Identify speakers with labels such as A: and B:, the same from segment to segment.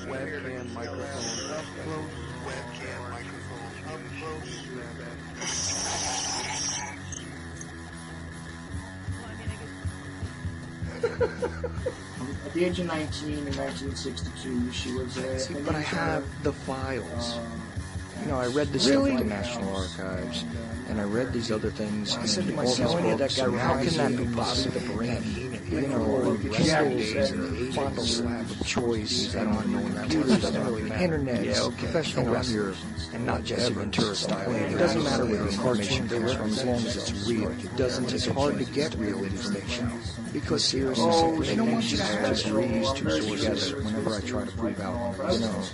A: Webcam microphone up close. Webcam microphone up close.
B: At the age of 19 in 1962, she was
C: See, but I have the files. You know, I read this stuff at the National Archives, and I read these other things. I said to myself, how can that be possible? The brain, you know, pistols and frontal slab of choice, I don't know that the internet, professional wrestlers, and not Jesse Ventura style. It doesn't matter where the information comes from as long as it's real. It doesn't. It's hard to get real information because seriously, they don't just read these two sources whenever I try to prove out. You know,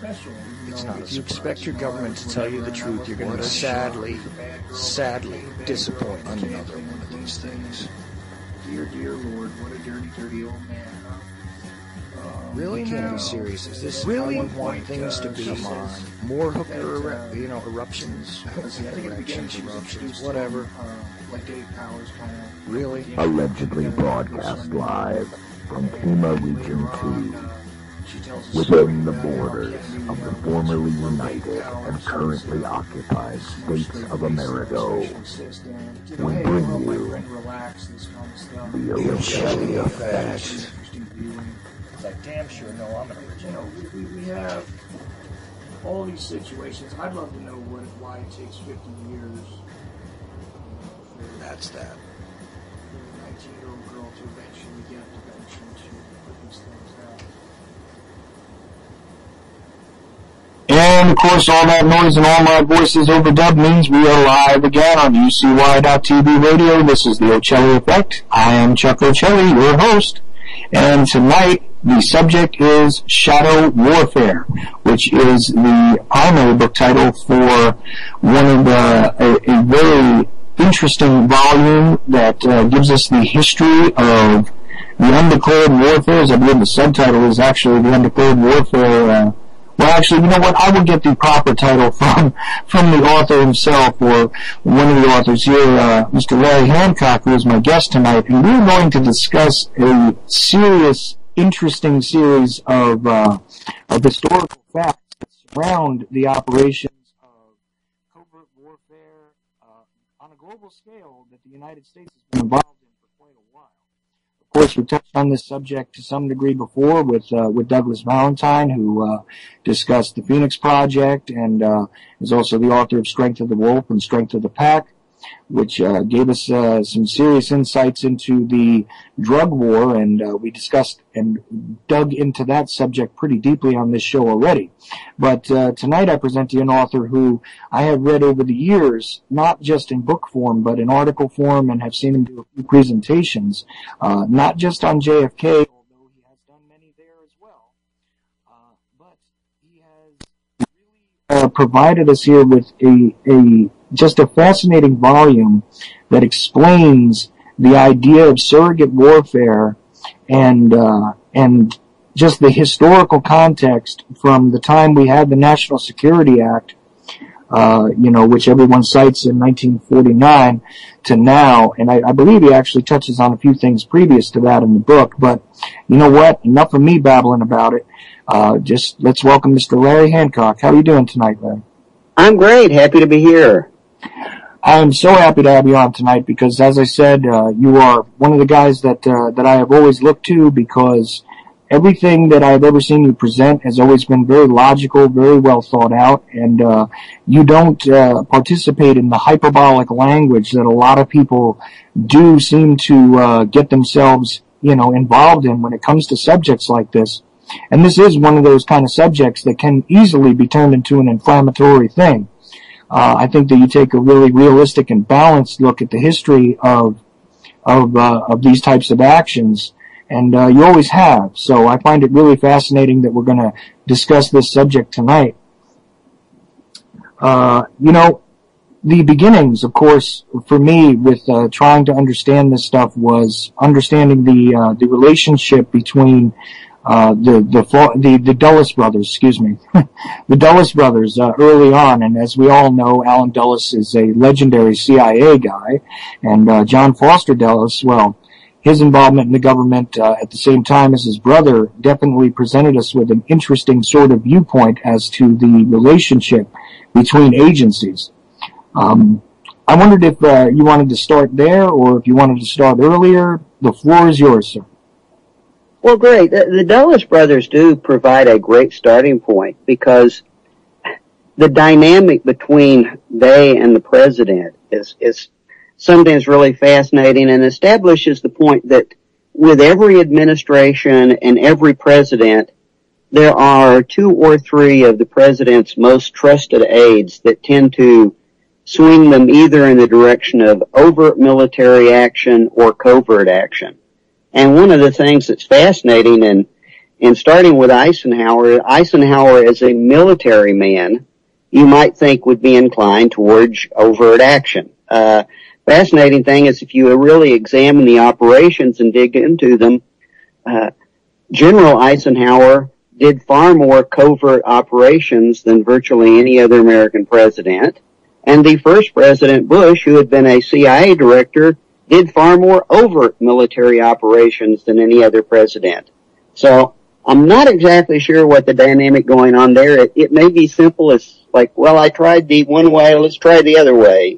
C: it's not. If you expect your government to tell you the truth, you're going to be sadly disappoint another one of these things.
B: Dear Lord, what a dirty, dirty old man.
C: Really can't be serious. Is this really want things to be more hooker, eruptions, whatever? Really?
D: Allegedly broadcast live from Pima Region 2. Within the borders of the formerly united and currently occupied states of America, we bring you the Ochelli Effect.
C: I damn sure know I'm an original.
B: We have all these situations. I'd love to know why it takes 50 years.
C: That's that.
B: For a 19-year-old girl to eventually get the gumption to put these things out.
D: And of course, all that noise and all my voices overdub means we are live again on UCY.TV radio. This is the Ochelli Effect. I am Chuck Ochelli, your host. And tonight, the subject is Shadow Warfare, which is the primary book title for one of a very interesting volume that gives us the history of the undeclared warfares. I believe the subtitle is actually the undeclared warfare. Well, actually, you know what? I will get the proper title from the author himself, or one of the authors here, Mr. Larry Hancock, who is my guest tonight, and we're going to discuss a serious, interesting series of historical facts that surround the operations of covert warfare on a global scale that the United States has been involved in for quite a while. Of course, we touched on this subject to some degree before with Douglas Valentine, who discussed the Phoenix Project and is also the author of Strength of the Wolf and Strength of the Pack, which gave us some serious insights into the drug war, and we discussed and dug into that subject pretty deeply on this show already. But tonight I present to you an author who I have read over the years, not just in book form, but in article form, and have seen him do a few presentations, not just on JFK, although he has done many there as well, but he has really provided us here with just a fascinating volume that explains the idea of surrogate warfare and just the historical context from the time we had the National Security Act, which everyone cites in 1949 to now. And I believe he actually touches on a few things previous to that in the book. But you know what? Enough of me babbling about it. Just let's welcome Mr. Larry Hancock. How are you doing tonight, Larry?
E: I'm great. Happy to be here.
B: I'm so happy to have you on tonight because, as I said, you are one of the guys that I have always looked to, because everything that I've ever seen you present has always been very logical, very well thought out, and you don't participate in the hyperbolic language that a lot of people do seem to get themselves, involved in when it comes to subjects like this. And this is one of those kind of subjects that can easily be turned into an inflammatory thing. I think that you take a really realistic and balanced look at the history of these types of actions, and you always have. So I find it really fascinating that we're going to discuss this subject tonight. The beginnings, of course, for me with trying to understand this stuff was understanding the relationship between the Dulles brothers, the Dulles brothers early on, and as we all know, Allen Dulles is a legendary CIA guy, and John Foster Dulles, well, his involvement in the government at the same time as his brother definitely presented us with an interesting sort of viewpoint as to the relationship between agencies. I wondered if you wanted to start there or if you wanted to start earlier. The floor is yours, sir.
E: Well, great. The Dulles brothers do provide a great starting point because the dynamic between they and the president is sometimes really fascinating and establishes the point that with every administration and every president, there are 2 or 3 of the president's most trusted aides that tend to swing them either in the direction of overt military action or covert action. And one of the things that's fascinating in starting with Eisenhower as a military man, you might think would be inclined towards overt action. Fascinating thing is if you really examine the operations and dig into them, General Eisenhower did far more covert operations than virtually any other American president. And the first President Bush, who had been a CIA director, did far more overt military operations than any other president. So I'm not exactly sure what the dynamic going on there. It may be simple as like, well, I tried the one way, let's try the other way,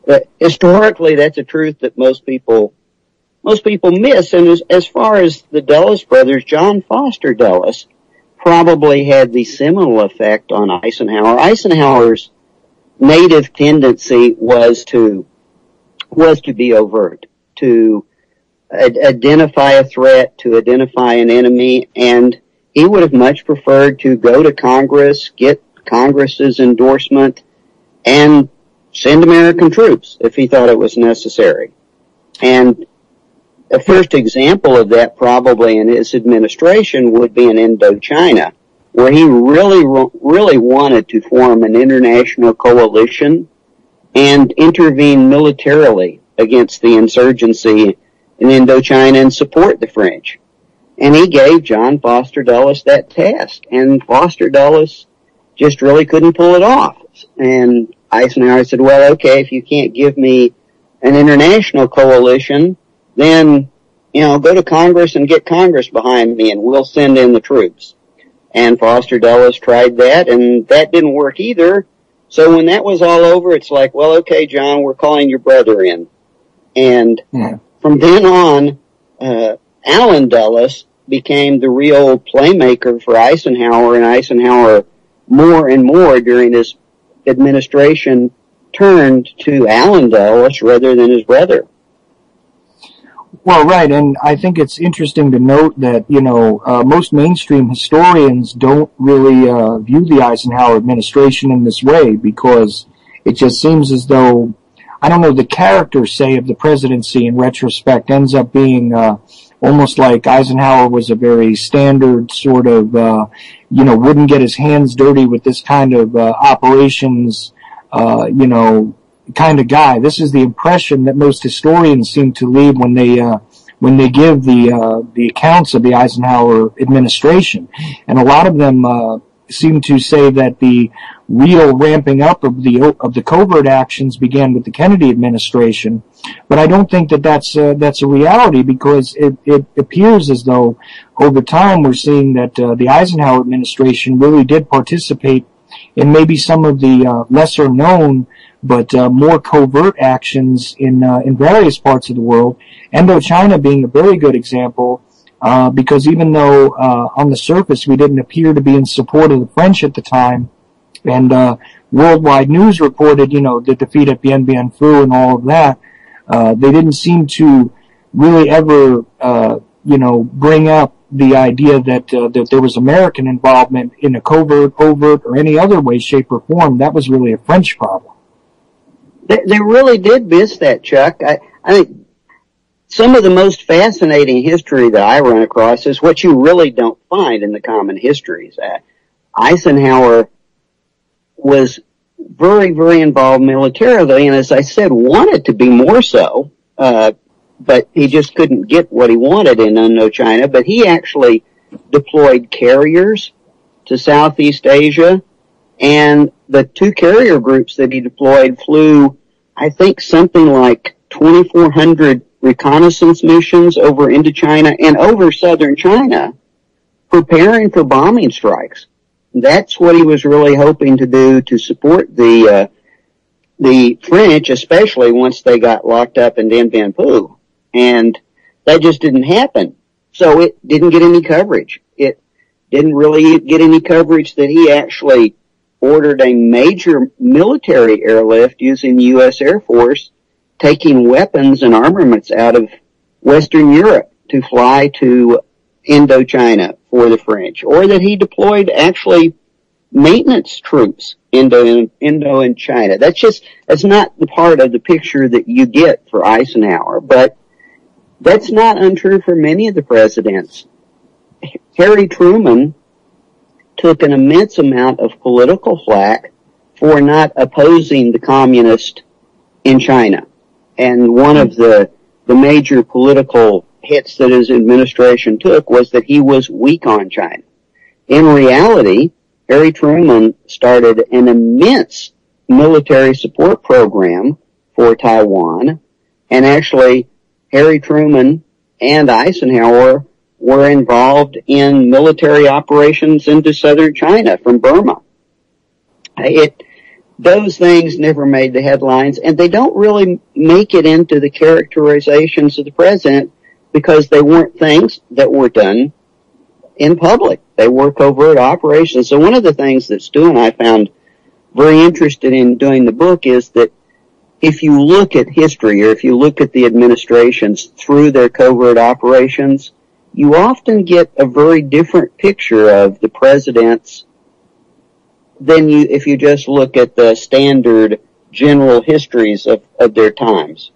E: but historically that's a truth that most people miss. And as far as the Dulles brothers, John Foster Dulles probably had the seminal effect on Eisenhower. Eisenhower's native tendency was to be overt, to identify a threat, to identify an enemy, and he would have much preferred to go to Congress, get Congress's endorsement, and send American troops if he thought it was necessary. And the first example of that probably in his administration would be in Indochina, where he really wanted to form an international coalition and intervene militarily against the insurgency in Indochina and support the French. And he gave John Foster Dulles that task, and Foster Dulles just really couldn't pull it off. And Eisenhower said, well, okay, if you can't give me an international coalition, then, go to Congress and get Congress behind me and we'll send in the troops. And Foster Dulles tried that, and that didn't work either. So when that was all over, it's like, well, okay, John, we're calling your brother in. And from then on, Allen Dulles became the real playmaker for Eisenhower, and Eisenhower more and more during his administration turned to Allen Dulles rather than his brother.
B: Well, right, and I think it's interesting to note that, most mainstream historians don't really view the Eisenhower administration in this way because it just seems as though, I don't know, the character, say, of the presidency in retrospect ends up being almost like Eisenhower was a very standard sort of, wouldn't get his hands dirty with this kind of operations, kind of guy. This is the impression that most historians seem to leave when they give the accounts of the Eisenhower administration, and a lot of them seem to say that the real ramping up of the covert actions began with the Kennedy administration. But I don't think that that's a reality, because it appears as though over time we're seeing that the Eisenhower administration really did participate in maybe some of the lesser known but more covert actions in various parts of the world. Indochina being a very good example, because even though on the surface we didn't appear to be in support of the French at the time, and worldwide news reported, the defeat at Bien Bien Phu and all of that, they didn't seem to really ever, bring up the idea that there was American involvement in a covert, overt, or any other way, shape, or form. That was really a French problem.
E: They really did miss that, Chuck. I think some of the most fascinating history that I run across is what you really don't find in the common histories. Eisenhower was very, very involved militarily, and as I said, wanted to be more so, but he just couldn't get what he wanted in Indochina. But he actually deployed carriers to Southeast Asia, and the 2 carrier groups that he deployed flew, I think, something like 2,400 reconnaissance missions over Indochina and over southern China, preparing for bombing strikes. That's what he was really hoping to do to support the French, especially once they got locked up in Dien Bien Phu. And that just didn't happen. So it didn't get any coverage. It didn't really get any coverage that he actually ordered a major military airlift using the U.S. Air Force, taking weapons and armaments out of Western Europe to fly to Indochina for the French, or that he deployed actually maintenance troops Indo and China. That's not the part of the picture that you get for Eisenhower, but that's not untrue for many of the presidents. Harry Truman took an immense amount of political flack for not opposing the communists in China. And one of the major political hits that his administration took was that he was weak on China. In reality, Harry Truman started an immense military support program for Taiwan, and actually Harry Truman and Eisenhower were involved in military operations into southern China from Burma. Those things never made the headlines, and they don't really make it into the characterizations of the president because they weren't things that were done in public. They were covert operations. So one of the things that Stu and I found very interested in doing the book is that if you look at history, or if you look at the administrations through their covert operations, you often get a very different picture of the presidents than if you just look at the standard general histories of their times.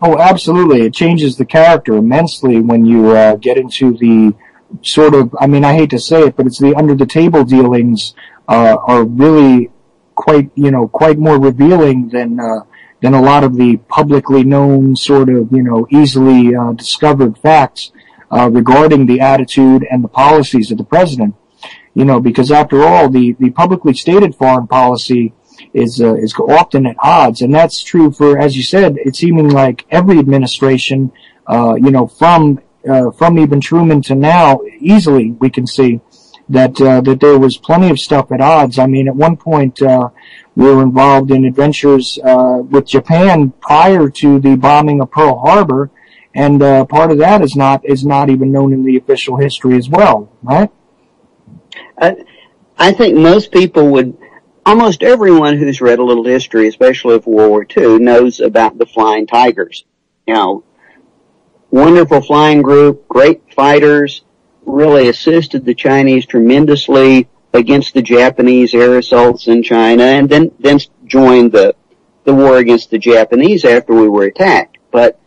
B: Oh, absolutely. It changes the character immensely when you get into the sort of, I mean, I hate to say it, but it's the under-the-table dealings are really quite more revealing than a lot of the publicly known sort of, easily discovered facts regarding the attitude and the policies of the president. Because after all, the publicly stated foreign policy is often at odds, and that's true for, as you said, it's seeming like every administration, from even Truman to now, easily we can see that there was plenty of stuff at odds. I mean, at one point, we were involved in adventures with Japan prior to the bombing of Pearl Harbor, and part of that is not even known in the official history as well, right?
E: I think most people would, almost everyone who's read a little history, especially of World War II, knows about the Flying Tigers. Wonderful flying group, great fighters, really assisted the Chinese tremendously against the Japanese air assaults in China, and then joined the war against the Japanese after we were attacked. But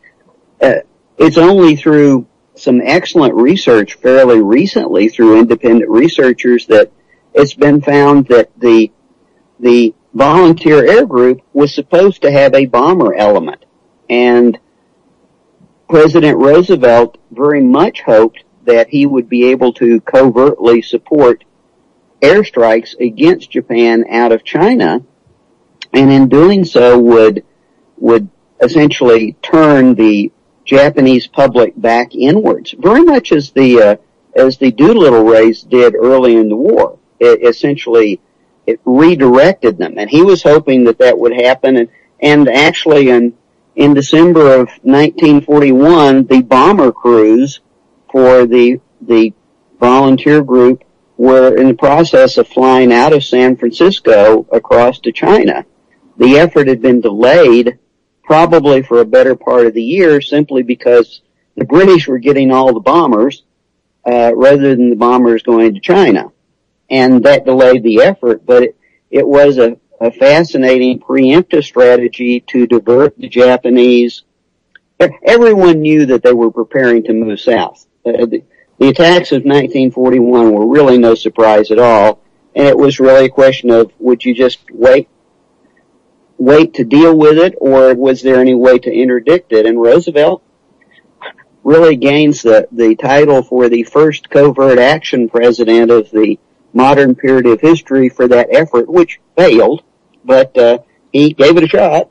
E: it's only through some excellent research fairly recently through independent researchers that it's been found that the volunteer air group was supposed to have a bomber element. And President Roosevelt very much hoped that he would be able to covertly support airstrikes against Japan out of China, and in doing so would essentially turn the Japanese public back inwards, very much as the Doolittle raids did early in the war. It redirected them, and he was hoping that would happen. And actually, in December of 1941, the bomber crews for the volunteer group were in the process of flying out of San Francisco across to China. The effort had been delayed probably for a better part of the year, simply because the British were getting all the bombers rather than the bombers going to China. And that delayed the effort, but it was a fascinating preemptive strategy to divert the Japanese. Everyone knew that they were preparing to move south. The attacks of 1941 were really no surprise at all, and it was really a question of, would you just wait to deal with it, or was there any way to interdict it? And Roosevelt really gains the title for the first covert action president of the modern period of history for that effort, which failed, but he gave it a shot.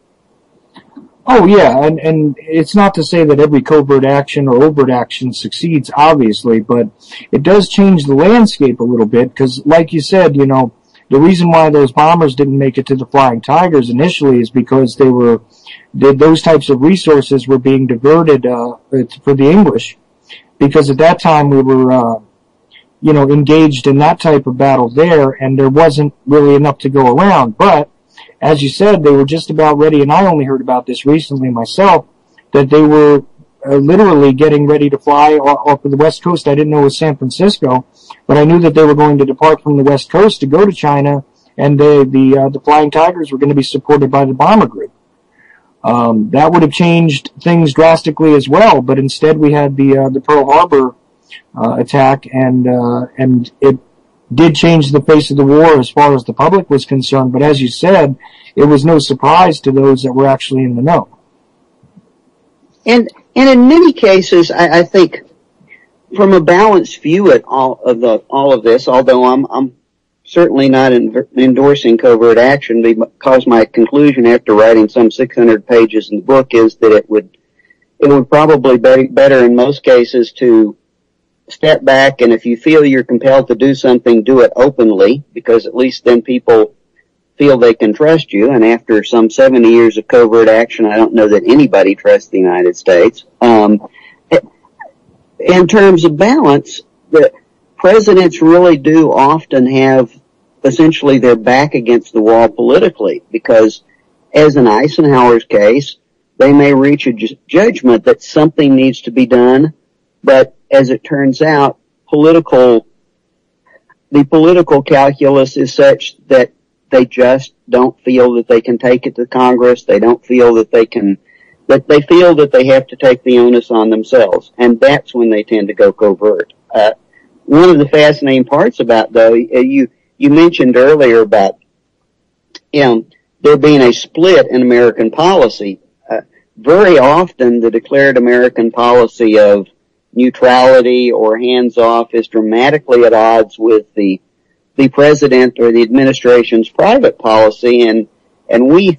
B: Oh yeah, and it's not to say that every covert action or overt action succeeds, obviously, but it does change the landscape a little bit because, like you said, you know, the reason why those bombers didn't make it to the Flying Tigers initially is because those types of resources were being diverted for the English, because at that time we were engaged in that type of battle there, and there wasn't really enough to go around, but as you said, they were just about ready, and I only heard about this recently myself, that they were literally getting ready to fly off of the West Coast. I didn't know it was San Francisco, but I knew that they were going to depart from the West Coast to go to China, and the Flying Tigers were going to be supported by the bomber group. That would have changed things drastically as well, but instead we had the Pearl Harbor attack, and it did change the face of the war as far as the public was concerned, but as you said, it was no surprise to those that were actually in the know.
E: And in many cases, I think, from a balanced view at all of this, although I'm certainly not endorsing covert action, because my conclusion after writing some 600 pages in the book is that it would probably be better in most cases to step back, and if you feel you're compelled to do something, do it openly, because at least then people feel they can trust you. And after some 70 years of covert action, I don't know that anybody trusts the United States. In terms of balance, the presidents really do often have essentially their back against the wall politically, because as in Eisenhower's case, they may reach a judgment that something needs to be done, but as it turns out, the political calculus is such that they just don't feel that they can take it to Congress. They don't feel that they feel that they have to take the onus on themselves. And that's when they tend to go covert. One of the fascinating parts about, though, you mentioned earlier about, there being a split in American policy. Very often the declared American policy of neutrality or hands-off is dramatically at odds with the president or the administration's private policy, and we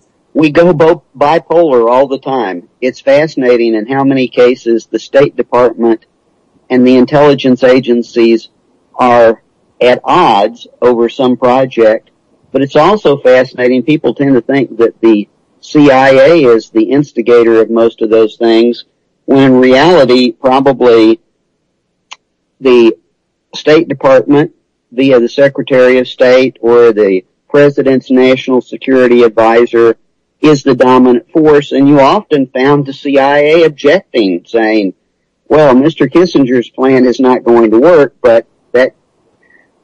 E: go both bipolar all the time. It's fascinating in how many cases the State Department and the intelligence agencies are at odds over some project, but it's also fascinating. People tend to think that the CIA is the instigator of most of those things, when in reality, probably the State Department, via the Secretary of State or the President's National Security Advisor, is the dominant force. And you often found the CIA objecting, saying, well, Mr. Kissinger's plan is not going to work, but that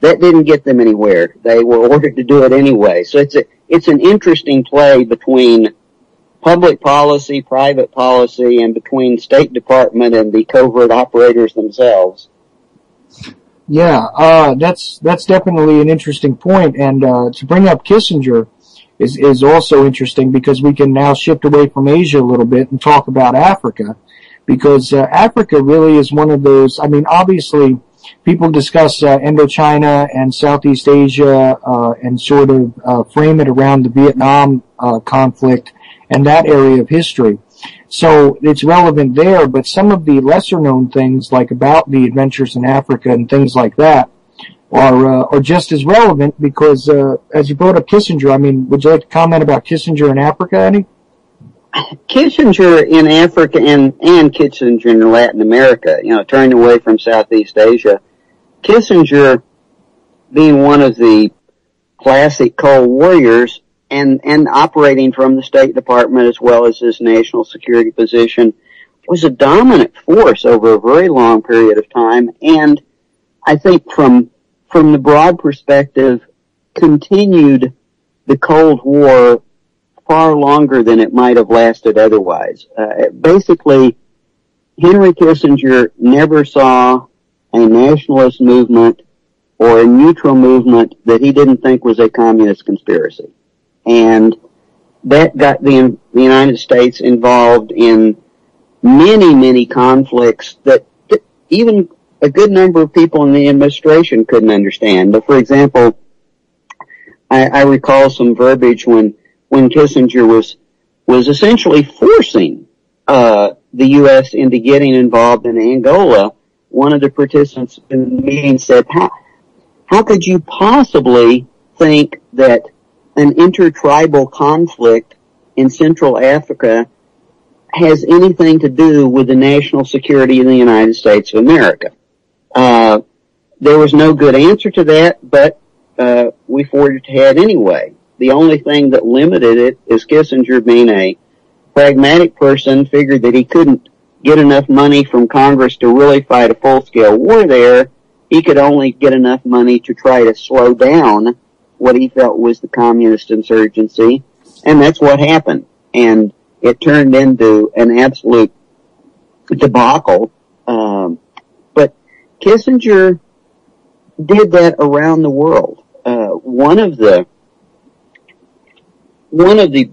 E: didn't get them anywhere. They were ordered to do it anyway. So it's an interesting play between public policy, private policy, and between State Department and the covert operators themselves.
B: Yeah, that's definitely an interesting point. And to bring up Kissinger is also interesting, because we can now shift away from Asia a little bit and talk about Africa, because Africa really is one of those. I mean, obviously, people discuss Indochina and Southeast Asia and sort of frame it around the Vietnam conflict and that area of history. So it's relevant there, but some of the lesser known things, like about the adventures in Africa and things like that, are just as relevant, because as you brought up Kissinger, I mean, would you like to comment about Kissinger in Africa, Eddie?
E: Kissinger in Africa and Kissinger in Latin America, turning away from Southeast Asia. Kissinger, being one of the classic Cold Warriors, and operating from the State Department as well as his national security position, was a dominant force over a very long period of time, and I think from the broad perspective, continued the Cold War far longer than it might have lasted otherwise. Basically, Henry Kissinger never saw a nationalist movement or a neutral movement that he didn't think was a communist conspiracy. And that got the United States involved in many, many conflicts that even a good number of people in the administration couldn't understand. But for example, I recall some verbiage when Kissinger was essentially forcing the U.S. into getting involved in Angola. One of the participants in the meeting said, how could you possibly think that an intertribal conflict in Central Africa has anything to do with the national security of the United States of America? There was no good answer to that, but we forged ahead anyway. The only thing that limited it is Kissinger, being a pragmatic person, figured that he couldn't get enough money from Congress to really fight a full-scale war there. He could only get enough money to try to slow down what he felt was the communist insurgency, and that's what happened. And it turned into an absolute debacle. But Kissinger did that around the world. One of the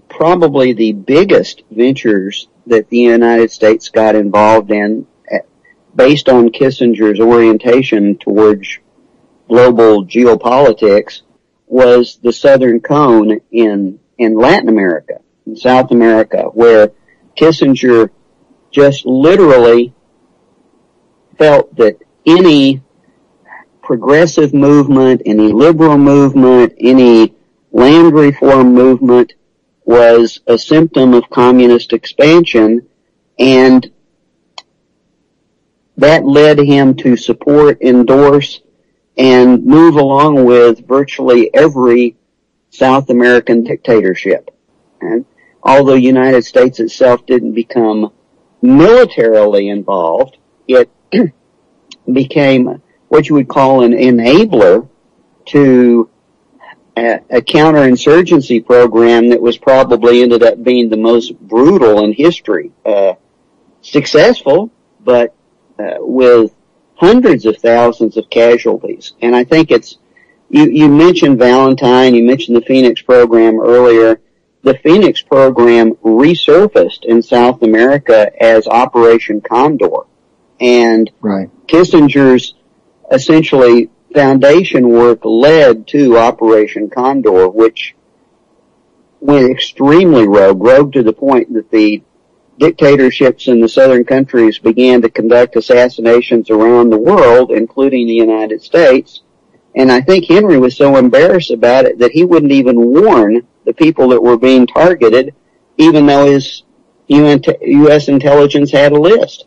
E: probably the biggest ventures that the United States got involved in, based on Kissinger's orientation towards global geopolitics, was the Southern Cone in Latin America, in South America, where Kissinger just literally felt that any progressive movement, any liberal movement, any land reform movement was a symptom of communist expansion, and that led him to support, endorse, and move along with virtually every South American dictatorship. And although the United States itself didn't become militarily involved, it became what you would call an enabler to a counterinsurgency program that was probably ended up being the most brutal in history. Successful, but with hundreds of thousands of casualties. And I think it's, you mentioned Valentine, you mentioned the Phoenix program earlier. The Phoenix program resurfaced in South America as Operation Condor. And
B: Right.
E: Kissinger's essentially foundation work led to Operation Condor, which went extremely rogue to the point that the dictatorships in the southern countries began to conduct assassinations around the world, including the United States. And I think Henry was so embarrassed about it that he wouldn't even warn the people that were being targeted, even though his U.S. intelligence had a list.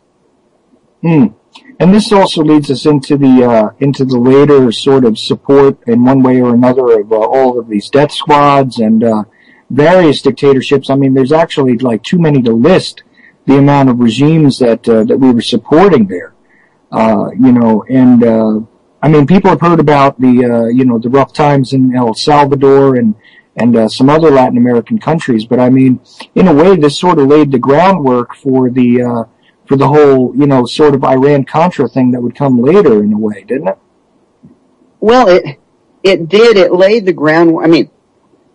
B: And this also leads us into the later sort of support in one way or another of all of these death squads and various dictatorships. I mean, there's actually like too many to list the amount of regimes that we were supporting there. I mean, people have heard about the rough times in El Salvador and some other Latin American countries, but I mean, in a way, this sort of laid the groundwork for the whole, sort of Iran-Contra thing that would come later in a way, didn't it?
E: Well, it did. It laid the groundwork. I mean,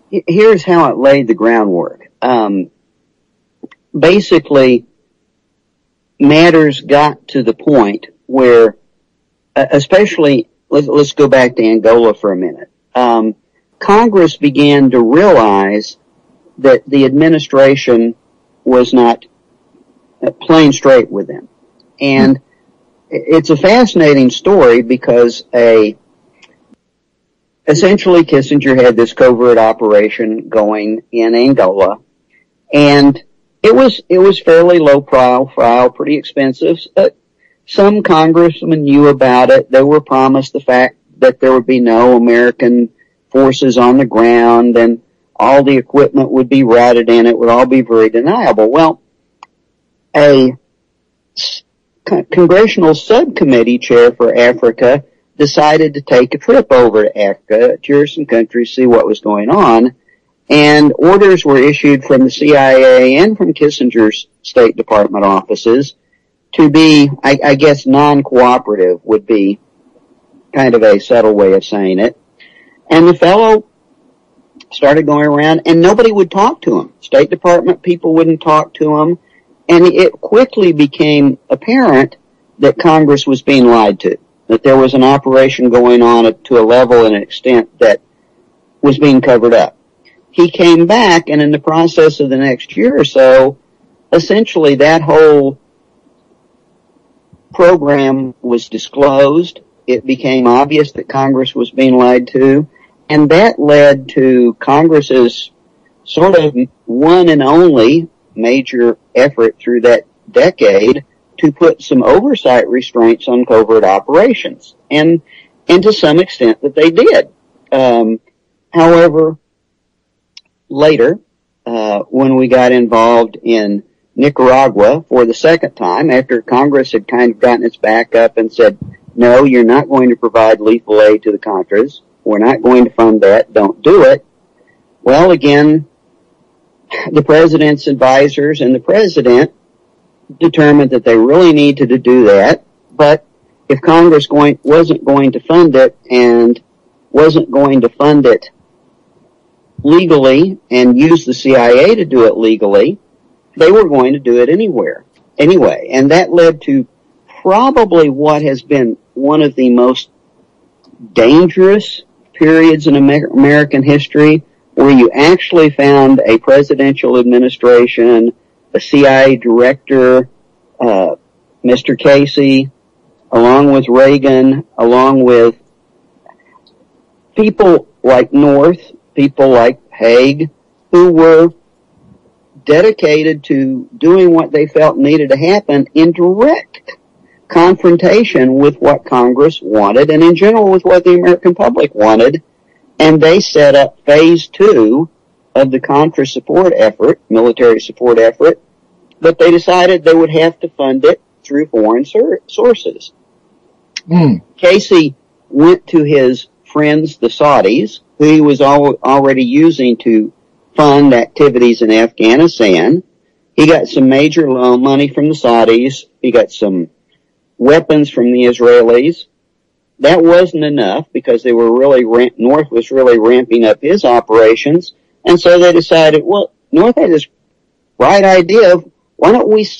E: here's how it laid the groundwork. Basically, matters got to the point where, especially, let's go back to Angola for a minute. Congress began to realize that the administration was not playing straight with them. And it's a fascinating story because essentially Kissinger had this covert operation going in Angola, and it was fairly low profile, pretty expensive. Some congressmen knew about it. They were promised the fact that there would be no American forces on the ground and all the equipment would be routed in. It would all be very deniable. Well, a congressional subcommittee chair for Africa decided to take a trip over to Africa, tour some countries, see what was going on, and orders were issued from the CIA and from Kissinger's State Department offices to be, I guess, non-cooperative would be kind of a subtle way of saying it. And the fellow started going around, and nobody would talk to him. State Department people wouldn't talk to him. And it quickly became apparent that Congress was being lied to, that there was an operation going on to a level and an extent that was being covered up. he came back, and in the process of the next year or so, essentially that whole program was disclosed. It became obvious that Congress was being lied to, and that led to Congress's sort of one and only major effort through that decade to put some oversight restraints on covert operations, and to some extent that they did. However, later, when we got involved in Nicaragua for the second time, after Congress had kind of gotten its back up and said, no, you're not going to provide lethal aid to the Contras, we're not going to fund that, don't do it. Well, again, the president's advisors and the president determined that they really needed to do that, but if Congress wasn't going to fund it and wasn't going to fund it legally and use the CIA to do it legally, they were going to do it anyway. And that led to probably what has been one of the most dangerous periods in American history, where you actually found a presidential administration, a CIA director, Mr. Casey, along with Reagan, along with people like North, people like Haig, who were dedicated to doing what they felt needed to happen in direct confrontation with what Congress wanted, and in general with what the American public wanted. And they set up phase 2 of the Contra support effort, military support effort, but they decided they would have to fund it through foreign sources. Casey went to his friends, the Saudis, who he was already using to fund activities in Afghanistan. He got some major loan money from the Saudis. He got some weapons from the Israelis. That wasn't enough because they were North was really ramping up his operations. And so they decided, well, North had this bright idea of, why don't we just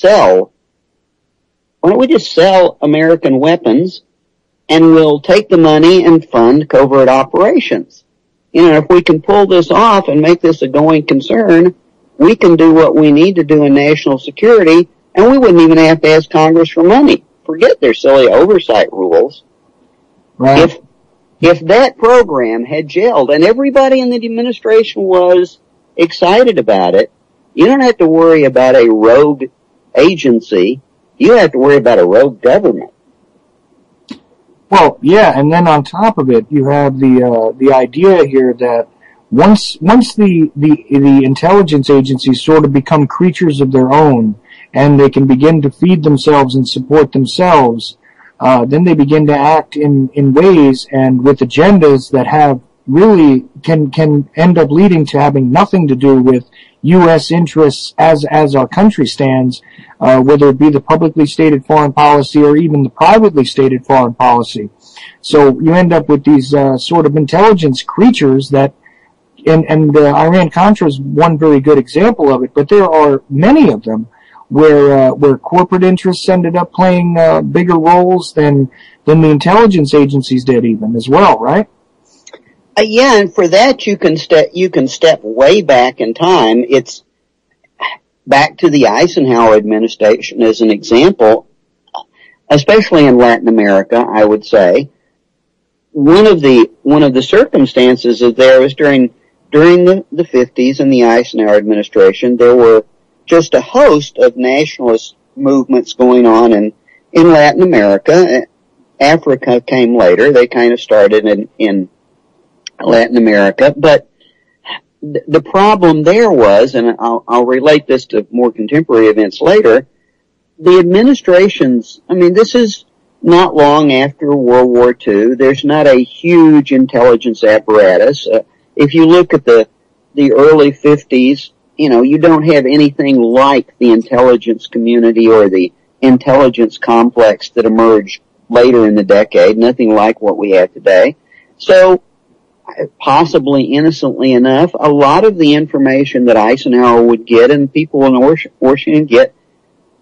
E: sell American weapons, and we'll take the money and fund covert operations. If we can pull this off and make this a going concern, we can do what we need to do in national security, and we wouldn't even have to ask Congress for money. Forget their silly oversight rules.
B: Right.
E: If that program had gelled and everybody in the administration was excited about it, you don't have to worry about a rogue agency. You have to worry about a rogue government.
B: Well, yeah, and then on top of it, you have the idea here that once the intelligence agencies sort of become creatures of their own, and they can begin to feed themselves and support themselves, then they begin to act in ways and with agendas that have really can end up leading to having nothing to do with U.S. interests as our country stands, whether it be the publicly stated foreign policy or even the privately stated foreign policy. So you end up with these sort of intelligence creatures that, and Iran-Contra is one very good example of it, but there are many of them where corporate interests ended up playing bigger roles than the intelligence agencies did even as well, right?
E: Yeah, and for that you can step way back in time. It's back to the Eisenhower administration as an example, especially in Latin America, I would say. One of the circumstances of there was during the 50s and the Eisenhower administration, there were just a host of nationalist movements going on in Latin America. Africa came later. They kind of started in Latin America, but the problem there was, and I'll relate this to more contemporary events later, the administrations, this is not long after World War II. There's not a huge intelligence apparatus. If you look at the early 50s, you don't have anything like the intelligence community or the intelligence complex that emerged later in the decade, nothing like what we have today. So, possibly innocently enough, a lot of the information that Eisenhower would get and people in Washington get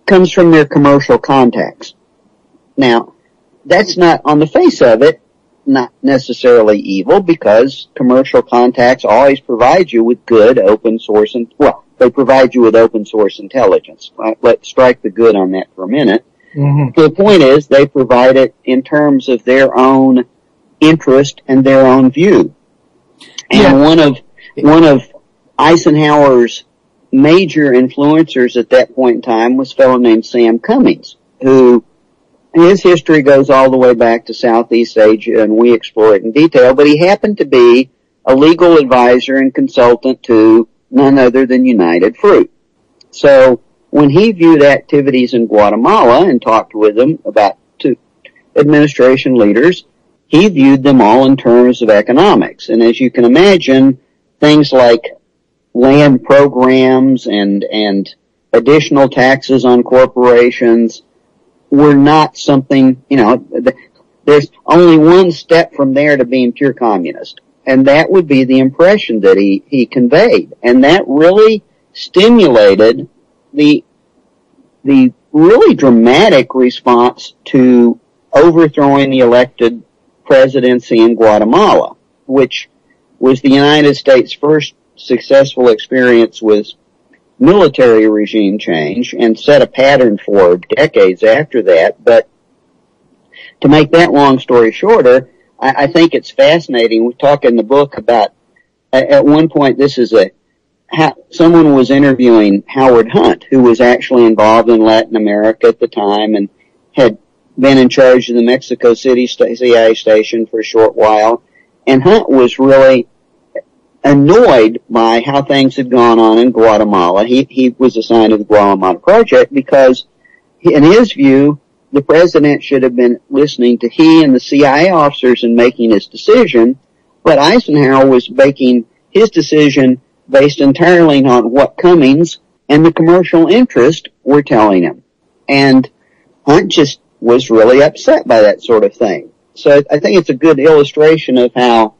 E: comes from their commercial contacts. Now, that's not, on the face of it, not necessarily evil, because commercial contacts always provide you with good open source, and they provide you with open source intelligence. Let's strike the good on that for a minute.
B: Mm-hmm.
E: The point is, they provide it in terms of their own interest and their own view. And one of Eisenhower's major influencers at that point in time was a fellow named Sam Cummings, who his history goes all the way back to Southeast Asia, and we explore it in detail, but he happened to be a legal advisor and consultant to none other than United Fruit. So when he viewed activities in Guatemala and talked with them about two administration leaders, he viewed them all in terms of economics. And as you can imagine, things like land programs and additional taxes on corporations were not something, there's only one step from there to being pure communist. And that would be the impression that he conveyed. And that really stimulated the really dramatic response to overthrowing the elected presidency in Guatemala, which was the United States' first successful experience with military regime change, and set a pattern for decades after that. But to make that long story shorter, I think it's fascinating. We talk in the book about, at one point, someone was interviewing Howard Hunt, who was actually involved in Latin America at the time and had been in charge of the Mexico City CIA station for a short while. And Hunt was really annoyed by how things had gone on in Guatemala. He was assigned to the Guatemala Project because, in his view, the president should have been listening to he and the CIA officers in making his decision, but Eisenhower was making his decision based entirely on what Cummings and the commercial interest were telling him. And Hunt just was really upset by that sort of thing. So I think it's a good illustration of how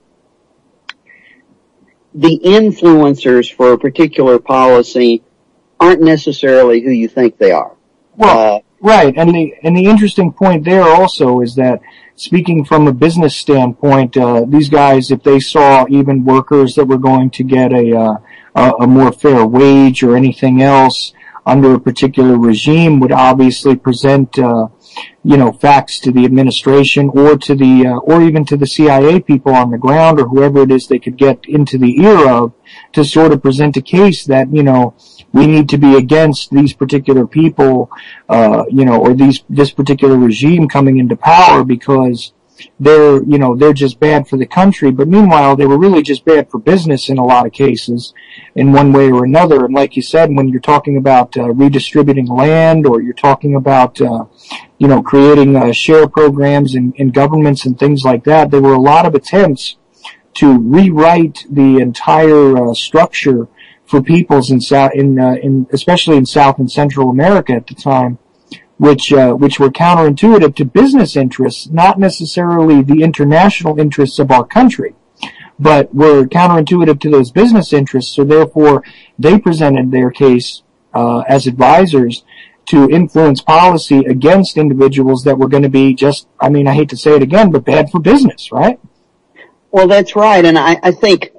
E: the influencers for a particular policy aren't necessarily who you think they are.
B: Well, right. And the interesting point there also is that, speaking from a business standpoint, these guys, if they saw even workers that were going to get a more fair wage or anything else under a particular regime, would obviously present facts to the administration or to or even to the CIA people on the ground, or whoever it is they could get into the ear of, to sort of present a case that, we need to be against these particular people, or this particular regime coming into power because they're just bad for the country. But meanwhile, they were really just bad for business in a lot of cases, in one way or another. And like you said, when you're talking about redistributing land, or you're talking about creating share programs in governments and things like that, there were a lot of attempts to rewrite the entire structure for peoples especially in South and Central America at the time, which were counterintuitive to business interests, not necessarily the international interests of our country, but were counterintuitive to those business interests. So therefore, they presented their case as advisors to influence policy against individuals that were going to be just, I hate to say it again, but bad for business, right?
E: Well, that's right. And I think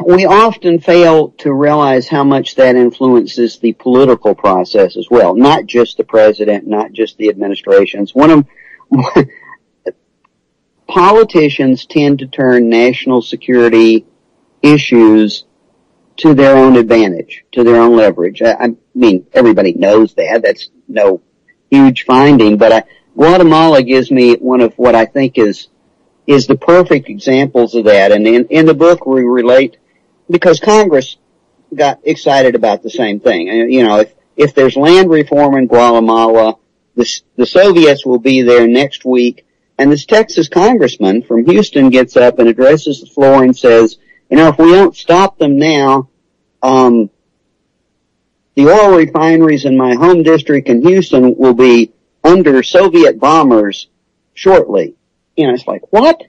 E: we often fail to realize how much that influences the political process as well, not just the president, not just the administrations. Politicians tend to turn national security issues to their own advantage, to their own leverage. Everybody knows that. That's no huge finding, but Guatemala gives me one of what I think is the perfect examples of that. And in the book we relate, because Congress got excited about the same thing. If there's land reform in Guatemala, the Soviets will be there next week. And this Texas congressman from Houston gets up and addresses the floor and says, if we don't stop them now, the oil refineries in my home district in Houston will be under Soviet bombers shortly. It's like, what?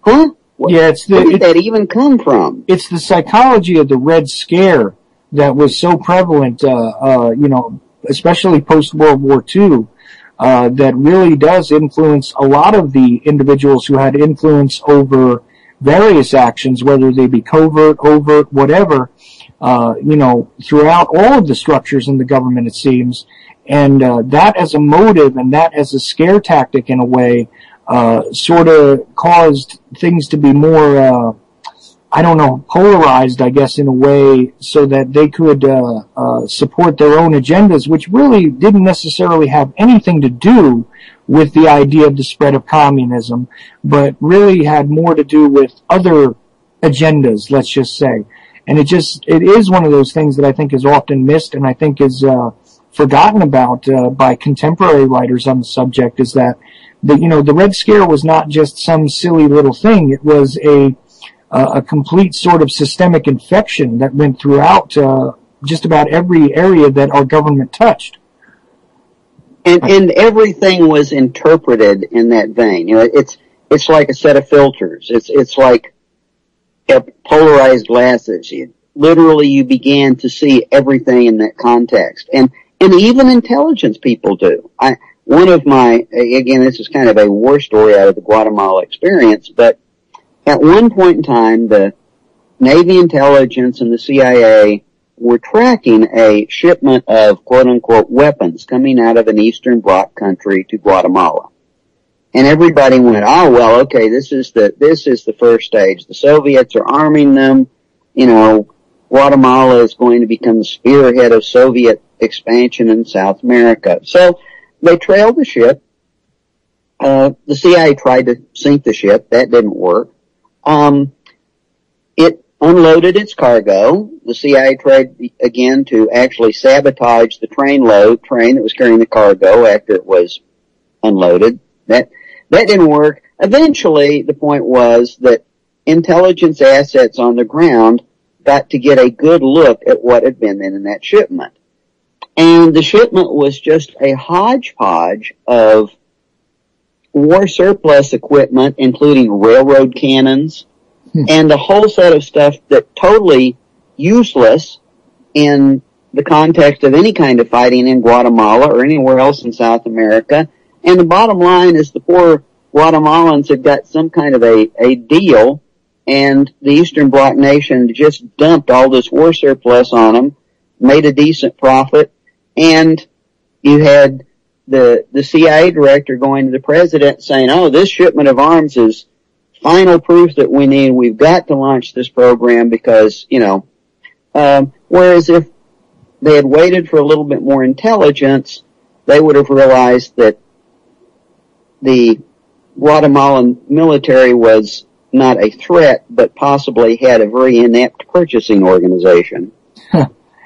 E: Huh?
B: Yeah,
E: where did that even come from?
B: It's the psychology of the Red Scare that was so prevalent, especially post-World War II, that really does influence a lot of the individuals who had influence over various actions, whether they be covert, overt, whatever, throughout all of the structures in the government, it seems. And that as a motive and that as a scare tactic in a way sort of caused things to be more, polarized, I guess, in a way so that they could support their own agendas, which really didn't necessarily have anything to do with the idea of the spread of communism, but really had more to do with other agendas, let's just say. And it is one of those things that I think is often missed and I think is forgotten about by contemporary writers on the subject, is that the Red Scare was not just some silly little thing. It was a complete sort of systemic infection that went throughout just about every area that our government touched.
E: And everything was interpreted in that vein. It's like a set of filters. It's like polarized glasses. You began to see everything in that context. And even intelligence people do. This is kind of a war story out of the Guatemala experience, but at one point in time, the Navy intelligence and the CIA were tracking a shipment of quote-unquote weapons coming out of an Eastern Bloc country to Guatemala. And everybody went, oh, well, okay, this is the first stage. The Soviets are arming them. Guatemala is going to become the spearhead of Soviet expansion in South America. So they trailed the ship. The CIA tried to sink the ship. That didn't work. It unloaded its cargo. The CIA tried again to actually sabotage the train that was carrying the cargo after it was unloaded. That didn't work. Eventually, the point was that intelligence assets on the ground got to get a good look at what had been in that shipment. And the shipment was just a hodgepodge of war surplus equipment, including railroad cannons, and a whole set of stuff that totally useless in the context of any kind of fighting in Guatemala or anywhere else in South America. And the bottom line is the poor Guatemalans had got some kind of a deal, and the Eastern Bloc nation just dumped all this war surplus on them, made a decent profit, and you had the CIA director going to the president saying, oh, this shipment of arms is final proof that we need. We've got to launch this program because, whereas if they had waited for a little bit more intelligence, they would have realized that the Guatemalan military was not a threat, but possibly had a very inept purchasing organization.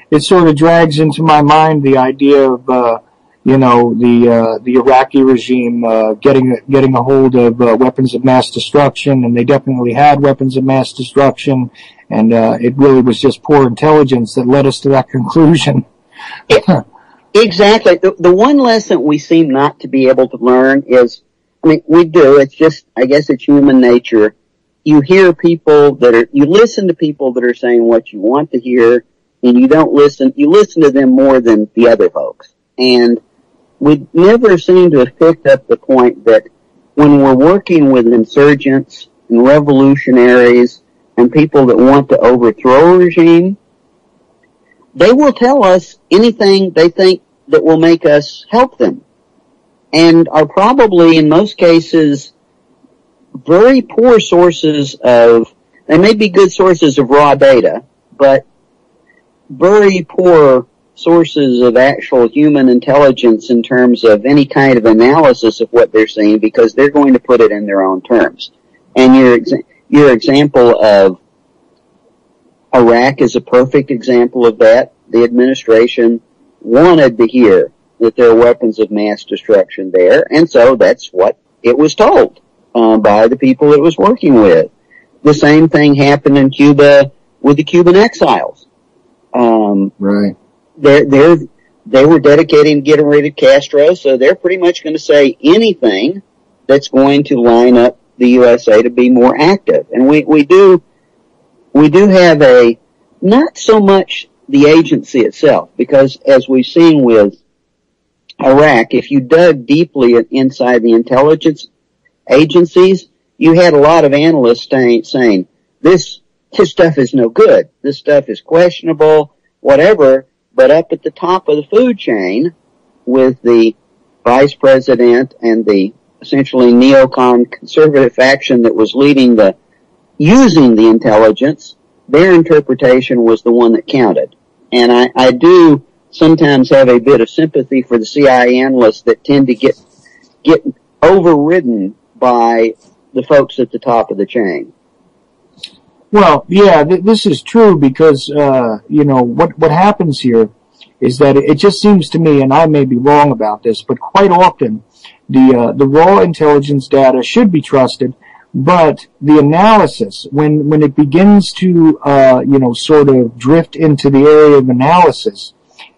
B: It sort of drags into my mind the idea of, the Iraqi regime getting a hold of weapons of mass destruction, and they definitely had weapons of mass destruction, and it really was just poor intelligence that led us to that conclusion.
E: Exactly. The one lesson we seem not to be able to learn is, we do, it's just, I guess it's human nature. You listen to people that are saying what you want to hear, and you listen to them more than the other folks. And we never seem to have picked up the point that when we're working with insurgents and revolutionaries and people that want to overthrow a regime, they will tell us anything they think that will make us help them, and are probably, in most cases, very poor sources they may be good sources of raw data, but very poor sources of actual human intelligence in terms of any kind of analysis of what they're saying, because they're going to put it in their own terms. And your example of Iraq is a perfect example of that. The administration wanted to hear that there are weapons of mass destruction there, and so that's what it was told by the people it was working with. The same thing happened in Cuba with the Cuban exiles.
B: Right.
E: They were dedicating to getting rid of Castro, so they're pretty much going to say anything that's going to line up the USA to be more active. And we do have not so much the agency itself, because as we've seen with Iraq, if you dug deeply inside the intelligence agencies, you had a lot of analysts saying this stuff is no good, this stuff is questionable, whatever. But up at the top of the food chain, with the vice president and the essentially neocon conservative faction that was using the intelligence, their interpretation was the one that counted. And I do sometimes have a bit of sympathy for the CIA analysts that tend to get overridden by the folks at the top of the chain.
B: Well, yeah, this is true because, what happens here is that it just seems to me, and I may be wrong about this, but quite often the raw intelligence data should be trusted, but the analysis, when it begins to, sort of drift into the area of analysis,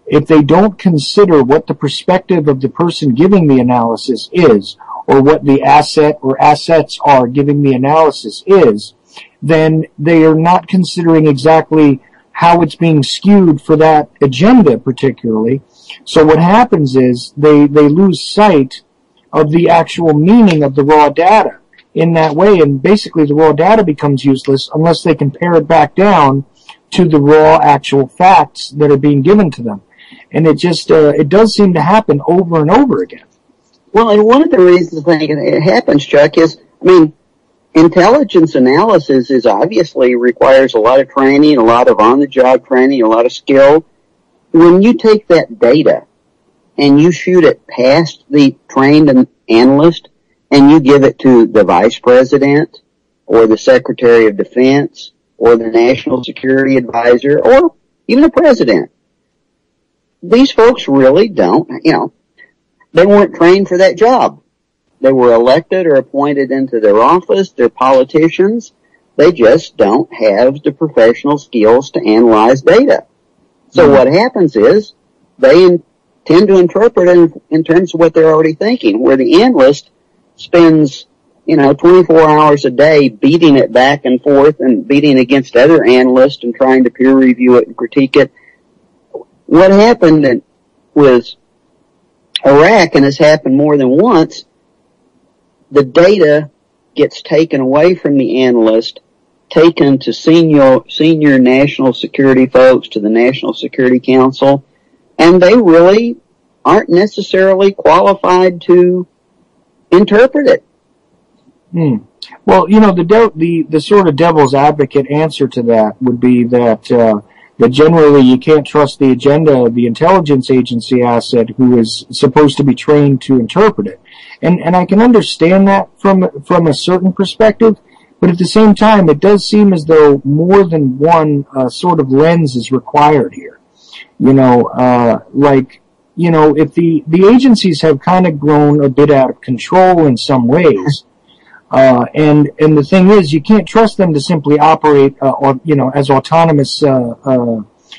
B: if they don't consider what the perspective of the person giving the analysis is, or what the asset or assets are giving the analysis is, then they are not considering exactly how it's being skewed for that agenda particularly. So what happens is they lose sight of the actual meaning of the raw data in that way, and basically the raw data becomes useless unless they can pare it back down to the raw actual facts that are being given to them. And it just, it does seem to happen over and over again.
E: Well, and one of the reasons I think it happens, Chuck, is, intelligence analysis obviously requires a lot of training, a lot of on-the-job training, a lot of skill. When you take that data and you shoot it past the trained analyst and you give it to the vice president or the secretary of defense or the national security advisor or even the president, these folks really don't, they weren't trained for that job. They were elected or appointed into their office. They're politicians. They just don't have the professional skills to analyze data. So what happens is they tend to interpret it in terms of what they're already thinking, where the analyst spends, 24 hours a day beating it back and forth and beating against other analysts and trying to peer review it and critique it. What happened with Iraq, and has happened more than once, the data gets taken away from the analyst, taken to senior national security folks, to the National Security Council, and they really aren't necessarily qualified to interpret it.
B: Well, the sort of devil's advocate answer to that would be that generally you can't trust the agenda of the intelligence agency asset who is supposed to be trained to interpret it. And I can understand that from a certain perspective, but at the same time, it does seem as though more than one sort of lens is required here. If the agencies have kind of grown a bit out of control in some ways, and the thing is, you can't trust them to simply operate, as autonomous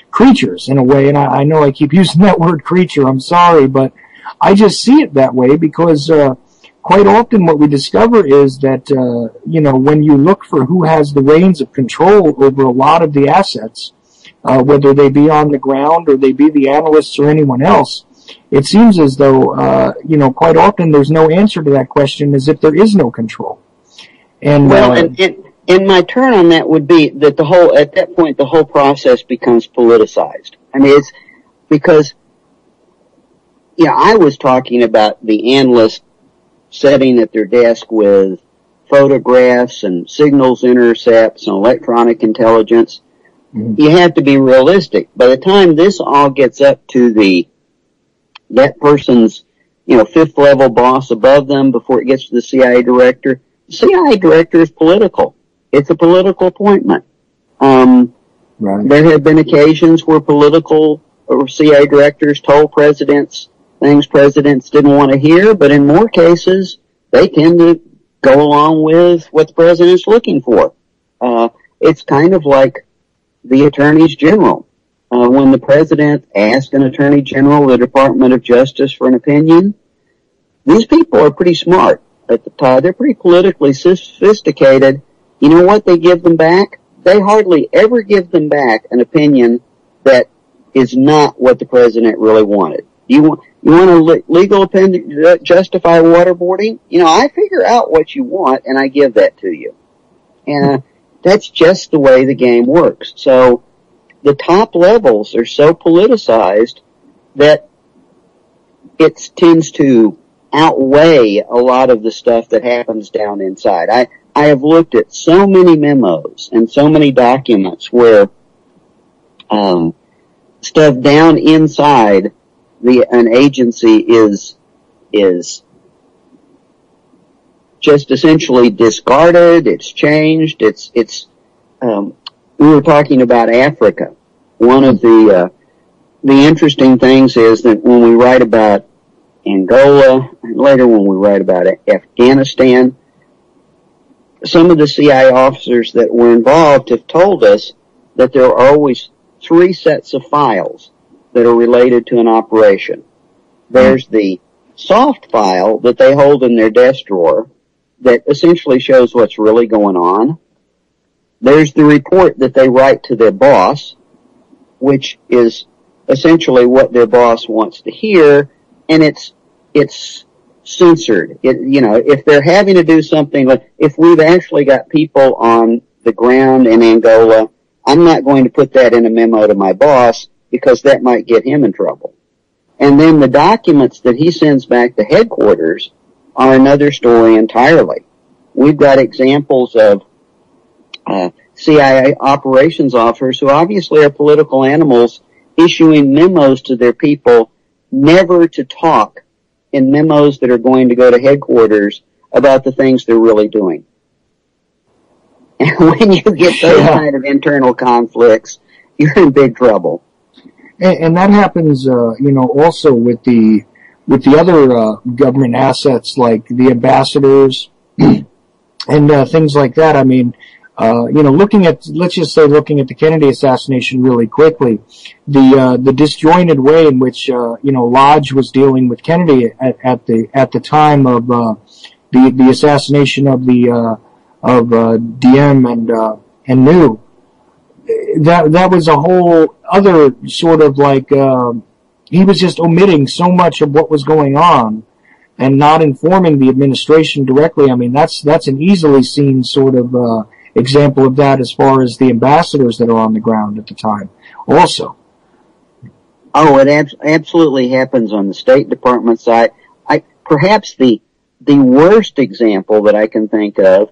B: creatures in a way. And I know I keep using that word creature. I'm sorry, but I just see it that way because quite often what we discover is that when you look for who has the reins of control over a lot of the assets, whether they be on the ground or they be the analysts or anyone else, it seems as though quite often there's no answer to that question, as if there is no control. And
E: and my turn on that would be that at that point the whole process becomes politicized. It's because I was talking about the analyst sitting at their desk with photographs and signals intercepts and electronic intelligence. Mm-hmm. You have to be realistic. By the time this all gets up to that person's, fifth level boss above them before it gets to the CIA director, the CIA director is political. It's a political appointment. Right. There have been occasions where political or CIA directors told presidents things presidents didn't want to hear, but in more cases, they tend to go along with what the president's looking for. It's kind of like the attorneys general. When the president asked an attorney general of the Department of Justice for an opinion, these people are pretty smart at the time. They're pretty politically sophisticated. You know what they give them back? They hardly ever give them back an opinion that is not what the president really wanted. You want a legal opinion to justify waterboarding? I figure out what you want and I give that to you. And that's just the way the game works. So the top levels are so politicized that it tends to outweigh a lot of the stuff that happens down inside. I have looked at so many memos and so many documents where stuff down inside an agency is just essentially discarded. It's changed. We were talking about Africa. One of the interesting things is that when we write about Angola and later when we write about Afghanistan, some of the CIA officers that were involved have told us that there are always 3 sets of files that are related to an operation. There's the soft file that they hold in their desk drawer that essentially shows what's really going on. There's the report that they write to their boss, which is essentially what their boss wants to hear, and it's censored. If they're having to do something, like if we've actually got people on the ground in Angola, I'm not going to put that in a memo to my boss because that might get him in trouble. And then the documents that he sends back to headquarters are another story entirely. We've got examples of CIA operations officers who obviously are political animals issuing memos to their people never to talk in memos that are going to go to headquarters about the things they're really doing. And when you get those kind of internal conflicts, you're in big trouble.
B: And that happens, also with the other government assets like the ambassadors and things like that. I mean, looking at the Kennedy assassination really quickly, the disjointed way in which Lodge was dealing with Kennedy at the time of the assassination of Diem and New. That was a whole other sort of like, he was just omitting so much of what was going on and not informing the administration directly. I mean, that's an easily seen sort of, example of that as far as the ambassadors that are on the ground at the time also.
E: Oh, it absolutely happens on the State Department side. Perhaps the worst example that I can think of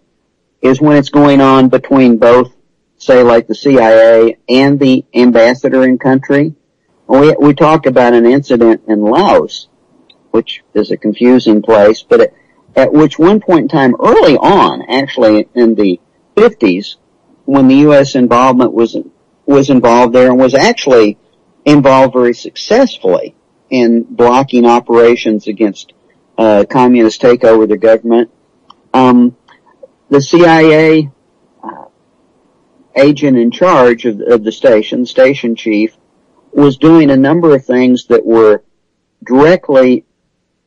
E: is when it's going on between both, say, like the CIA and the ambassador in country. We talked about an incident in Laos, which is a confusing place, but at which one point in time, early on, actually in the 50s, when the U.S. involvement was involved there and was actually involved very successfully in blocking operations against communist takeover of the government, the CIA agent in charge of the station chief, was doing a number of things that were directly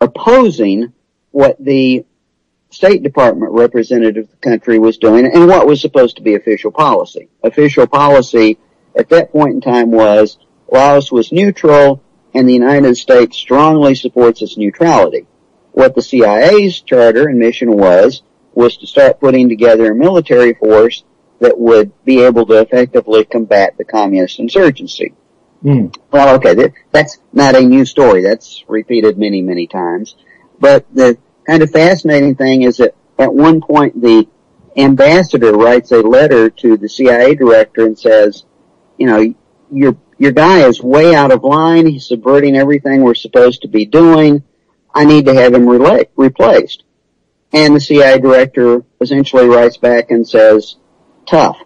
E: opposing what the State Department representative of the country was doing and what was supposed to be official policy. Official policy at that point in time was Laos was neutral and the United States strongly supports its neutrality. What the CIA's charter and mission was to start putting together a military force that would be able to effectively combat the communist insurgency. Well, okay, that's not a new story. That's repeated many, many times. But the kind of fascinating thing is that at one point the ambassador writes a letter to the CIA director and says, your guy is way out of line. He's subverting everything we're supposed to be doing. I need to have him replaced. And the CIA director essentially writes back and says, tough.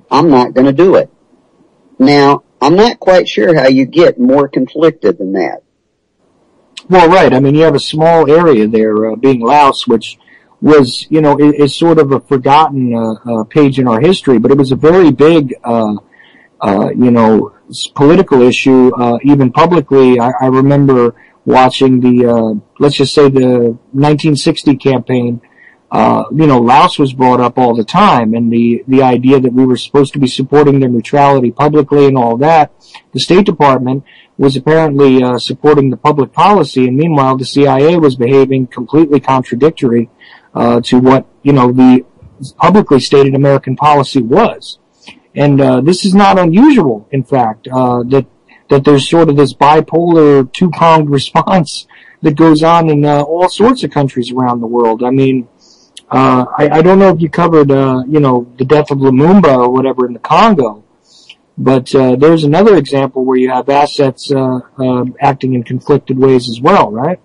E: I'm not going to do it. Now, I'm not quite sure how you get more conflicted than that.
B: Well, right. I mean, you have a small area there, being Laos, which was, is sort of a forgotten page in our history, but it was a very big, political issue, even publicly. I remember watching let's just say the 1960 campaign, Laos was brought up all the time, and the idea that we were supposed to be supporting their neutrality publicly and all that. The State Department was apparently supporting the public policy, and meanwhile the CIA was behaving completely contradictory to what the publicly stated American policy was. And this is not unusual, in fact, that there's sort of this bipolar, two-pronged response that goes on in all sorts of countries around the world. I mean, I don't know if you covered, the death of Lumumba or whatever in the Congo, but there's another example where you have assets acting in conflicted ways as well, right?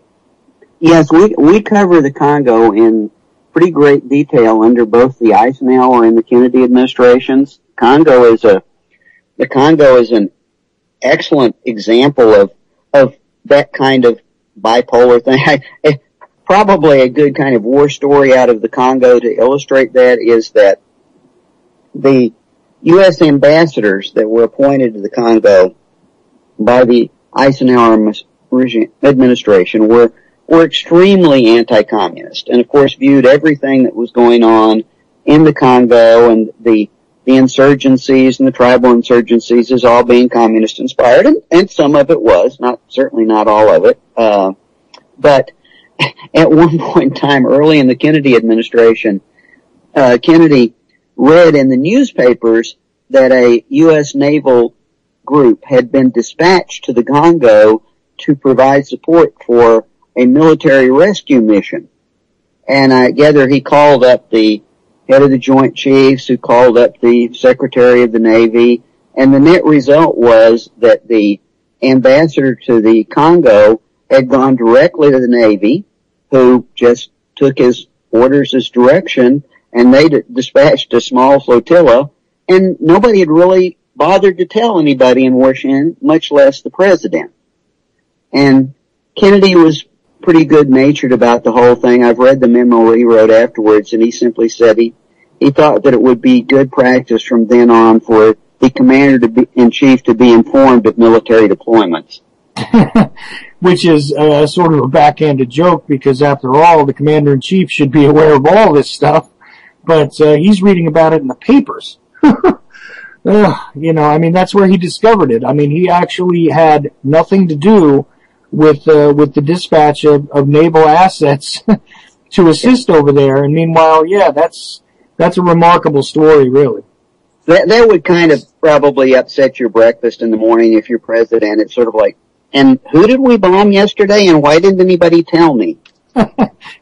E: Yes, we cover the Congo in pretty great detail under both the Eisenhower and the Kennedy administrations. The Congo is an excellent example of that kind of bipolar thing. Probably a good kind of war story out of the Congo to illustrate that is that the U.S. ambassadors that were appointed to the Congo by the Eisenhower administration were extremely anti-communist, and of course viewed everything that was going on in the Congo and the insurgencies and the tribal insurgencies as all being communist inspired, and some of it was, certainly not all of it, but at one point in time early in the Kennedy administration, Kennedy read in the newspapers that a U.S. naval group had been dispatched to the Congo to provide support for a military rescue mission. And I gather he called up the head of the Joint Chiefs, who called up the Secretary of the Navy, and the net result was that the ambassador to the Congo had gone directly to the Navy, who just took his orders as direction, and they dispatched a small flotilla, and nobody had really bothered to tell anybody in Washington, much less the president. And Kennedy was pretty good-natured about the whole thing. I've read the memo he wrote afterwards, and he simply said he thought that it would be good practice from then on for the commander-in-chief to be informed of military deployments.
B: Which is sort of a backhanded joke, because after all, the commander-in-chief should be aware of all this stuff, but he's reading about it in the papers. That's where he discovered it. I mean, he actually had nothing to do with the dispatch of naval assets to assist over there, and meanwhile, that's a remarkable story, really.
E: That would kind of probably upset your breakfast in the morning if you're president. It's sort of like, and who did we bomb yesterday, and why didn't anybody tell me?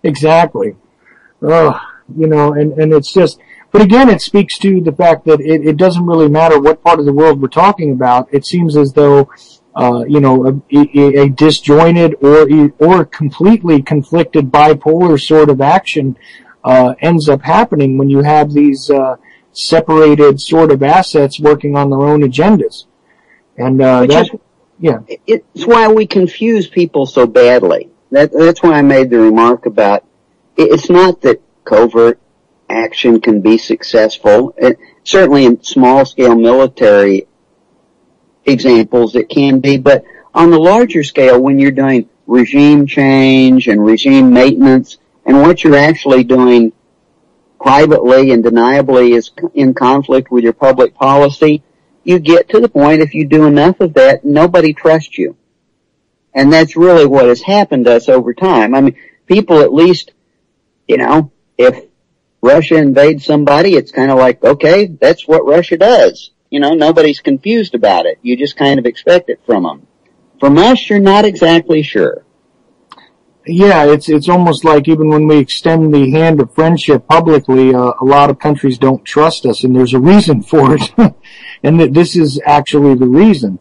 B: Exactly. And it's just, but again, it speaks to the fact that it doesn't really matter what part of the world we're talking about. It seems as though, a disjointed or completely conflicted bipolar sort of action, ends up happening when you have these, separated sort of assets working on their own agendas. And, it's why we confuse people so badly. That's why I made the remark about, it's not that covert action can be successful. Certainly in small-scale military examples it can be, but on the larger scale, when you're doing regime change and regime maintenance, and what you're actually doing privately and deniably is in conflict with your public policy, you get to the point, if you do enough of that, nobody trusts you. And that's really what has happened to us over time. I mean, people at least, if Russia invades somebody, it's kind of like, okay, that's what Russia does. Nobody's confused about it. You just kind of expect it from them. From us, you're not exactly sure. Yeah, it's almost like even when we extend the hand of friendship publicly, a lot of countries don't trust us, and there's a reason for it. And that this is actually the reason.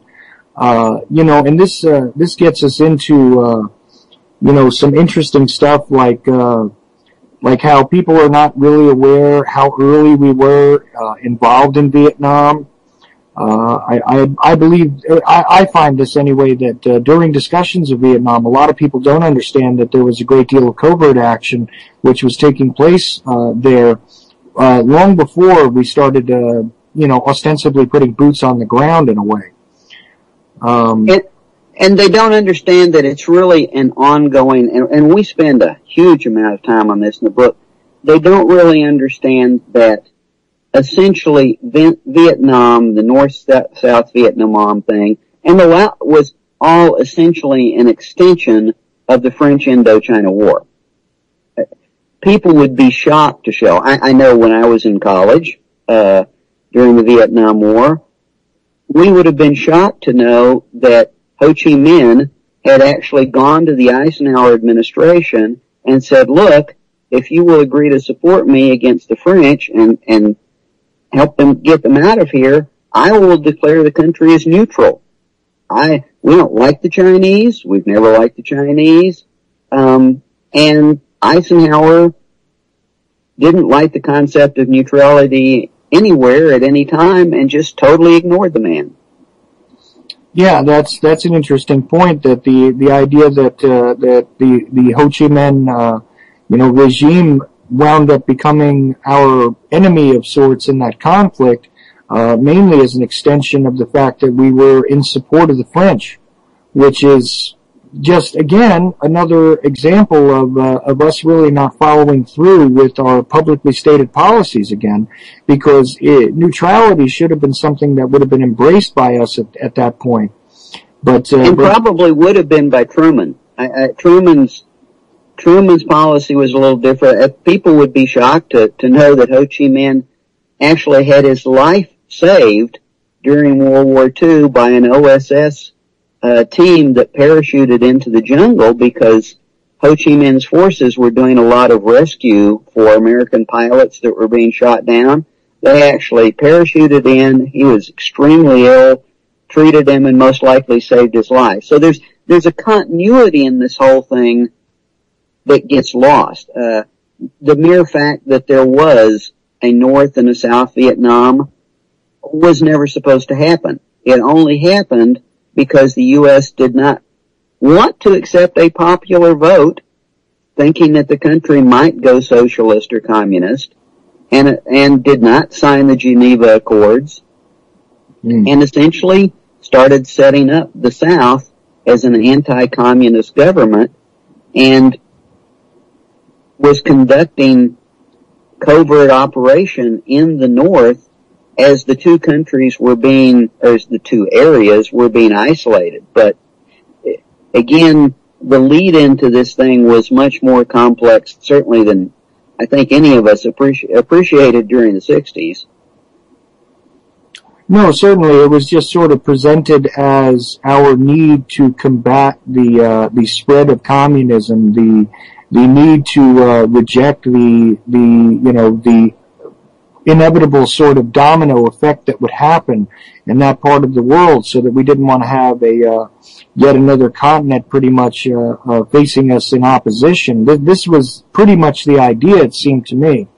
B: And this gets us into, some interesting stuff like how people are not really aware how early we were, involved in Vietnam. I believe, I find this anyway, that during discussions of Vietnam, a lot of people don't understand that there was a great deal of covert action which was taking place there long before we started, ostensibly putting boots on the ground in a way.
E: And they don't understand that it's really an ongoing, and we spend a huge amount of time on this in the book, they don't really understand that essentially Vietnam, the North-South Vietnam thing, and the Laos was all essentially an extension of the French Indochina War. People would be shocked to show. I know when I was in college, during the Vietnam War, we would have been shocked to know that Ho Chi Minh had actually gone to the Eisenhower administration and said, look, if you will agree to support me against the French and help them get them out of here, I will declare the country as neutral. We don't like the Chinese. We've never liked the Chinese. And Eisenhower didn't like the concept of neutrality anywhere at any time and just totally ignored the man.
B: Yeah, that's an interesting point, that the idea that the Ho Chi Minh regime wound up becoming our enemy of sorts in that conflict, mainly as an extension of the fact that we were in support of the French, which is just, again, another example of us really not following through with our publicly stated policies again, because neutrality should have been something that would have been embraced by us at that point. But
E: probably would have been by Truman. Truman's policy was a little different. People would be shocked to know that Ho Chi Minh actually had his life saved during World War II by an OSS team that parachuted into the jungle because Ho Chi Minh's forces were doing a lot of rescue for American pilots that were being shot down. They actually parachuted in. He was extremely ill, treated him, and most likely saved his life. So there's a continuity in this whole thing that gets lost. The mere fact that there was a North and a South Vietnam was never supposed to happen. It only happened because the U.S. did not want to accept a popular vote, thinking that the country might go socialist or communist, and did not sign the Geneva Accords, and essentially started setting up the South as an anti-communist government, and was conducting covert operation in the North as the two countries were being, or as the two areas were being isolated. But again, the lead into this thing was much more complex, certainly than I think any of us appreciated during the 60s.
B: No, certainly it was just sort of presented as our need to combat the spread of communism, the need to reject the inevitable sort of domino effect that would happen in that part of the world, so that we didn't want to have yet another continent pretty much facing us in opposition. This was pretty much the idea, it seemed to me.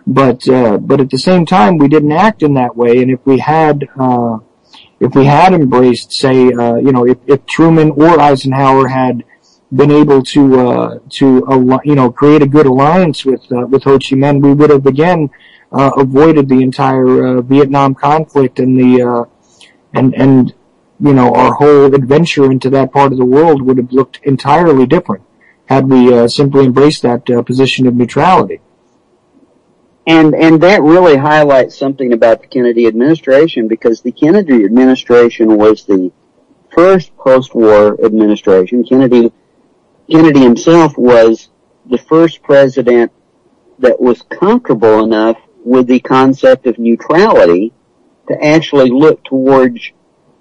B: But at the same time, we didn't act in that way. And if we had embraced, say, if Truman or Eisenhower had been able to create a good alliance with Ho Chi Minh, we would have again avoided the entire Vietnam conflict and our whole adventure into that part of the world would have looked entirely different had we simply embraced that position of neutrality.
E: And that really highlights something about the Kennedy administration, because the Kennedy administration was the first post-war administration. Kennedy himself was the first president that was comfortable enough with the concept of neutrality to actually look towards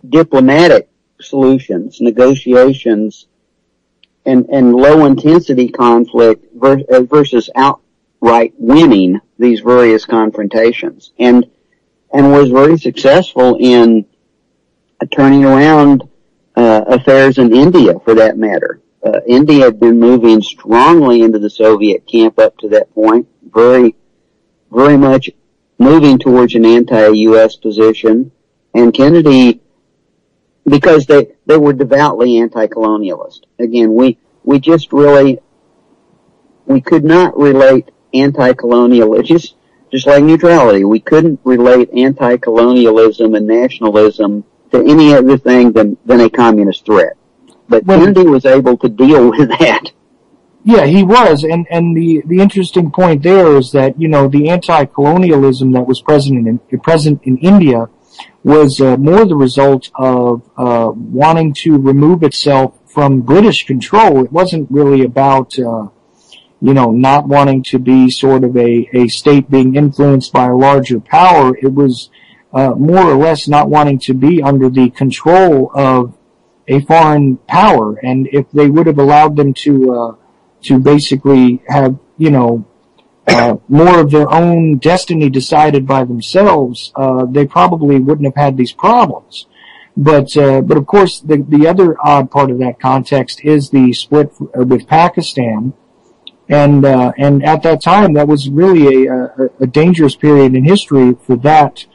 E: diplomatic solutions, negotiations, and low-intensity conflict versus outright winning these various confrontations, and was very successful in turning around affairs in India, for that matter. India had been moving strongly into the Soviet camp up to that point, very, very much moving towards an anti-U.S. position, and Kennedy, because they were devoutly anti-colonialist. Again, we could not relate anti-colonial, just like neutrality, we couldn't relate anti-colonialism and nationalism to any other thing than a communist threat. But Kennedy was able to deal with that.
B: Yeah, he was, and the interesting point there is that, you know, the anti-colonialism that was present in India was more the result of wanting to remove itself from British control. It wasn't really about not wanting to be sort of a state being influenced by a larger power. It was more or less not wanting to be under the control of a foreign power. And if they would have allowed them to basically have, more of their own destiny decided by themselves, they probably wouldn't have had these problems. But of course, the other odd part of that context is the split with Pakistan. And at that time, that was really a dangerous period in history for that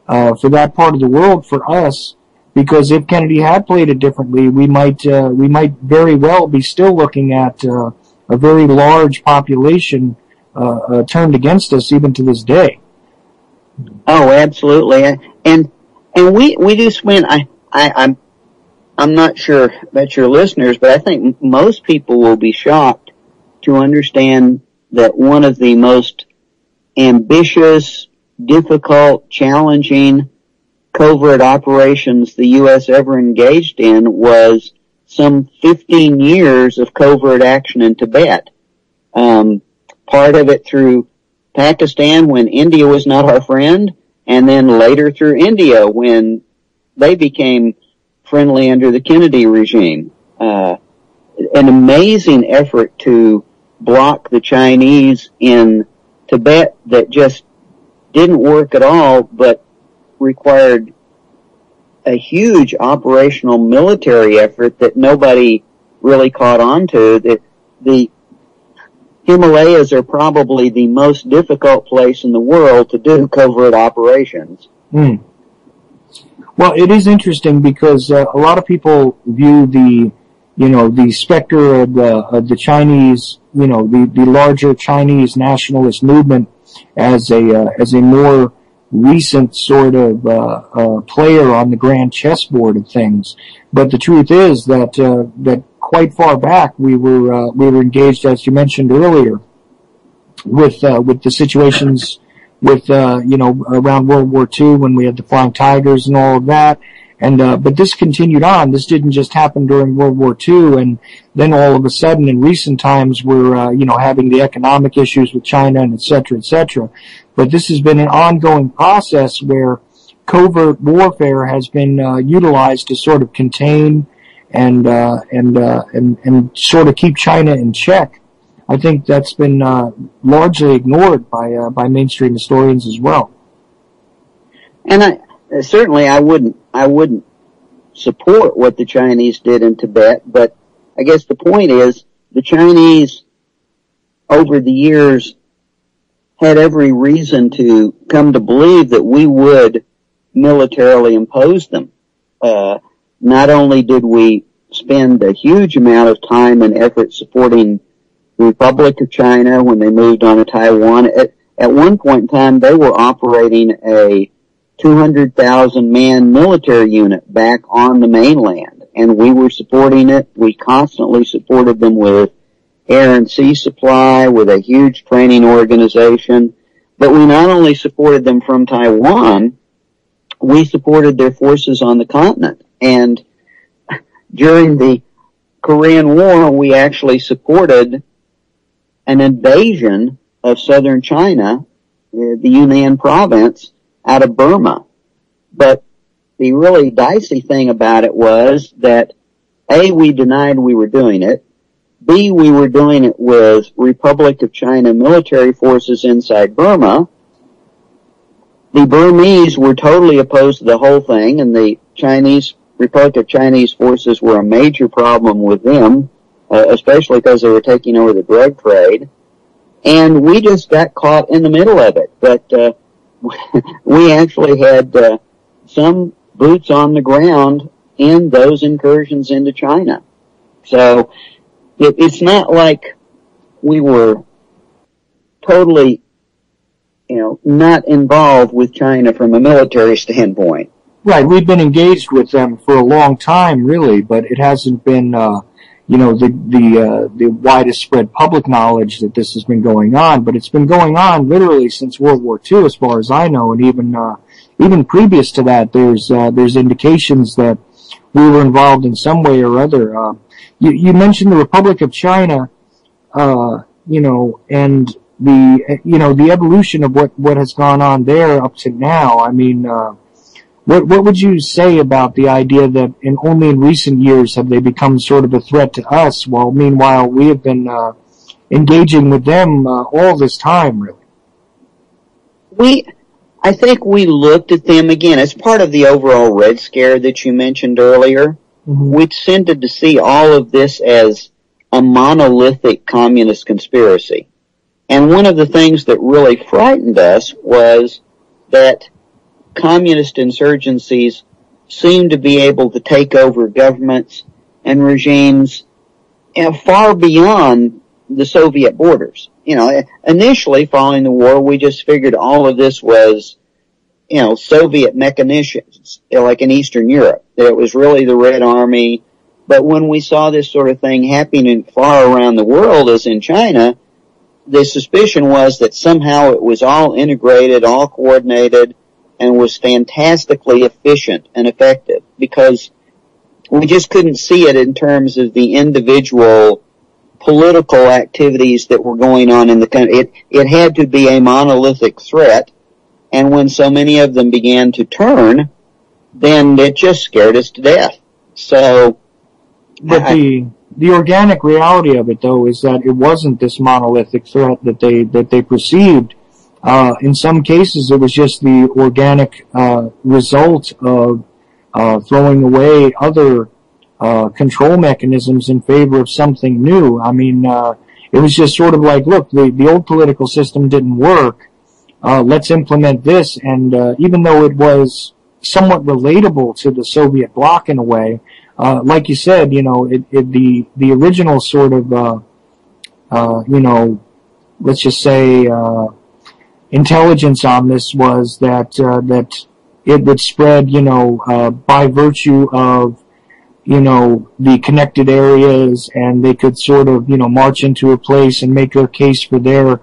B: part of the world for us, because if Kennedy had played it differently, we might very well be still looking at a very large population turned against us even to this day.
E: Oh, absolutely. And we do spend, I'm not sure about your listeners, but I think most people will be shocked to understand that one of the most ambitious, difficult, challenging covert operations the U.S. ever engaged in was some 15 years of covert action in Tibet. Part of it through Pakistan when India was not our friend, and then later through India when they became friendly under the Kennedy regime. An amazing effort to block the Chinese in Tibet that just didn't work at all, but required a huge operational military effort that nobody really caught on to. The Himalayas are probably the most difficult place in the world to do covert operations.
B: Well, it is interesting because a lot of people view the specter of the Chinese, the larger Chinese nationalist movement as a more recent sort of player on the grand chessboard of things. But the truth is that quite far back we were engaged, as you mentioned earlier, with the situations with around World War II when we had the Flying Tigers and all of that. And but this continued on. This didn't just happen during World War II, and then all of a sudden, in recent times, we're having the economic issues with China and et cetera, et cetera. But this has been an ongoing process where covert warfare has been utilized to sort of contain and sort of keep China in check. I think that's been largely ignored by mainstream historians as well.
E: And I wouldn't support what the Chinese did in Tibet, but I guess the point is the Chinese over the years had every reason to come to believe that we would militarily impose them. Not only did we spend a huge amount of time and effort supporting the Republic of China when they moved on to Taiwan, at one point in time they were operating a 200,000 man military unit back on the mainland, and we were supporting it. We constantly supported them with air and sea supply, with a huge training organization. But we not only supported them from Taiwan, we supported their forces on the continent. And during the Korean War, we actually supported an invasion of southern China, the Yunnan province, out of Burma. But the really dicey thing about it was that A, we denied we were doing it. B, we were doing it with Republic of China military forces inside Burma. The Burmese were totally opposed to the whole thing, and the Republic of Chinese forces were a major problem with them, especially because they were taking over the drug trade. And we just got caught in the middle of it. But we actually had some boots on the ground in those incursions into China. So it's not like we were totally, not involved with China from a military standpoint.
B: Right, we've been engaged with them for a long time, really, but it hasn't been, the widest spread public knowledge that this has been going on, but it's been going on literally since World War II, as far as I know, and even previous to that, there's indications that we were involved in some way or other. You mentioned the Republic of China, and the evolution of what has gone on there up to now. I mean, what would you say about the idea that only in recent years have they become sort of a threat to us, while meanwhile we have been engaging with them all this time, really?
E: I think we looked at them again as part of the overall Red Scare that you mentioned earlier. Mm-hmm. We tended to see all of this as a monolithic communist conspiracy. And one of the things that really frightened us was that communist insurgencies seemed to be able to take over governments and regimes far beyond the Soviet borders. Initially following the war, we just figured all of this was, Soviet machinations, like in Eastern Europe. It was really the Red Army. But when we saw this sort of thing happening far around the world, as in China, the suspicion was that somehow it was all integrated, all coordinated, and was fantastically efficient and effective, because we just couldn't see it in terms of the individual political activities that were going on in the country. It had to be a monolithic threat, and when so many of them began to turn, then it just scared us to death. So,
B: but the organic reality of it, though, is that it wasn't this monolithic threat that they perceived. In some cases, it was just the organic result of throwing away other control mechanisms in favor of something new. I mean, it was just sort of like, look, the old political system didn't work. Let's implement this. And even though it was somewhat relatable to the Soviet bloc in a way, like you said, the original sort of, let's just say, intelligence on this was that it would spread, by virtue of, the connected areas, and they could sort of, march into a place and make their case for their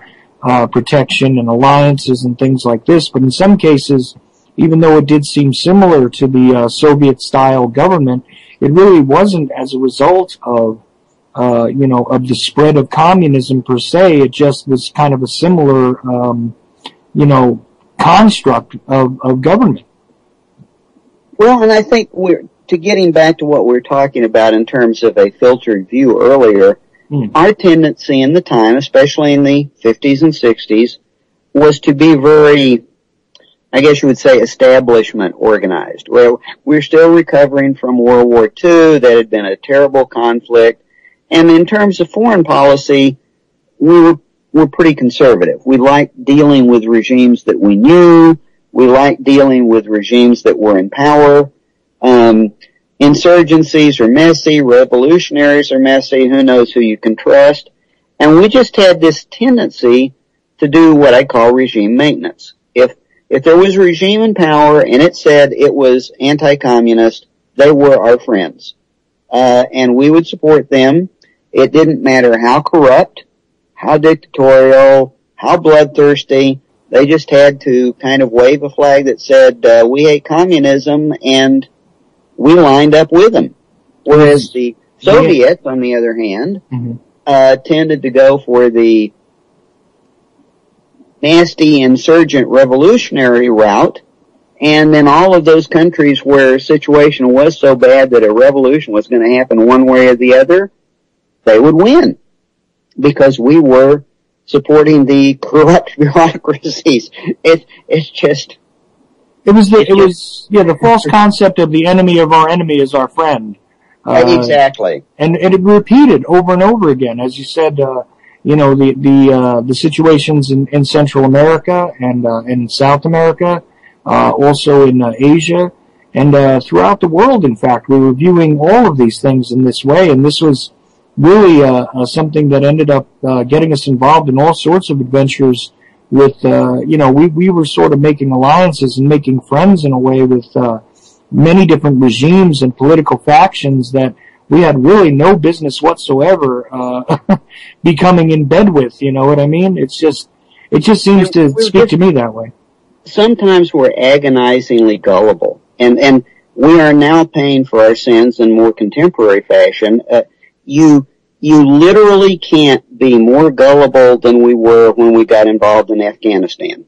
B: protection and alliances and things like this. But in some cases, even though it did seem similar to the Soviet-style government, it really wasn't as a result of, of the spread of communism per se. It just was kind of a similar, construct of government.
E: Well, and I think getting back to what we were talking about in terms of a filtered view earlier, our tendency in the time, especially in the 50s and 60s, was to be very, I guess you would say, establishment organized. Well, we're still recovering from World War II. That had been a terrible conflict. And in terms of foreign policy, we're pretty conservative. We liked dealing with regimes that we knew. We liked dealing with regimes that were in power. Insurgencies are messy. Revolutionaries are messy. Who knows who you can trust? And we just had this tendency to do what I call regime maintenance. If there was a regime in power and it said it was anti-communist, they were our friends. And we would support them. It didn't matter how corrupt, how dictatorial, how bloodthirsty. They just had to kind of wave a flag that said, we hate communism, and we lined up with them. Whereas the Soviets, on the other hand, tended to go for the nasty insurgent revolutionary route, and then all of those countries where a situation was so bad that a revolution was going to happen one way or the other, they would win, because we were supporting the corrupt bureaucracies. It was
B: the false concept of the enemy of our enemy is our friend.
E: Exactly.
B: And it repeated over and over again, as you said. The situations in Central America and in South America, also in Asia, and throughout the world. In fact, we were viewing all of these things in this way, and this was really something that ended up getting us involved in all sorts of adventures. With we were sort of making alliances and making friends in a way with many different regimes and political factions that we had really no business whatsoever becoming in bed with. You know what I mean? It just seems to speak to me that way.
E: Sometimes we're agonizingly gullible, and we are now paying for our sins in more contemporary fashion. You literally can't be more gullible than we were when we got involved in Afghanistan.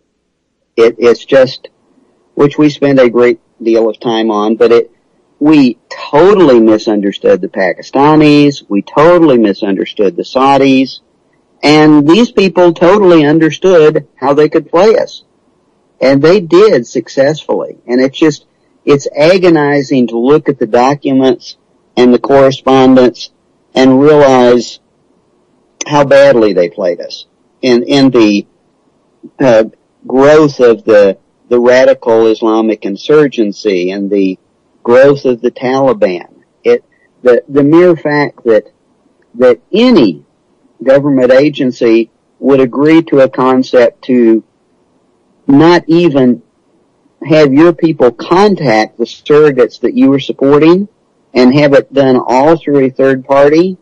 E: It's just, which we spend a great deal of time on, but we totally misunderstood the Pakistanis, we totally misunderstood the Saudis, and these people totally understood how they could play us. And they did successfully. And it's agonizing to look at the documents and the correspondence and realize how badly they played us in the growth of the radical Islamic insurgency and the growth of the Taliban. The mere fact that any government agency would agree to a concept to not even have your people contact the surrogates that you were supporting and have it done all through a third party,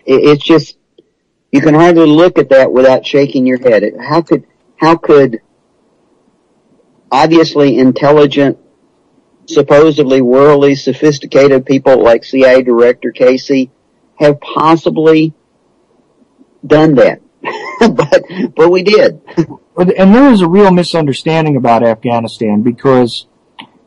E: it's just, you can hardly look at that without shaking your head. How could obviously intelligent, supposedly worldly sophisticated people like CIA Director Casey have possibly done that? but we did.
B: And there is a real misunderstanding about Afghanistan because,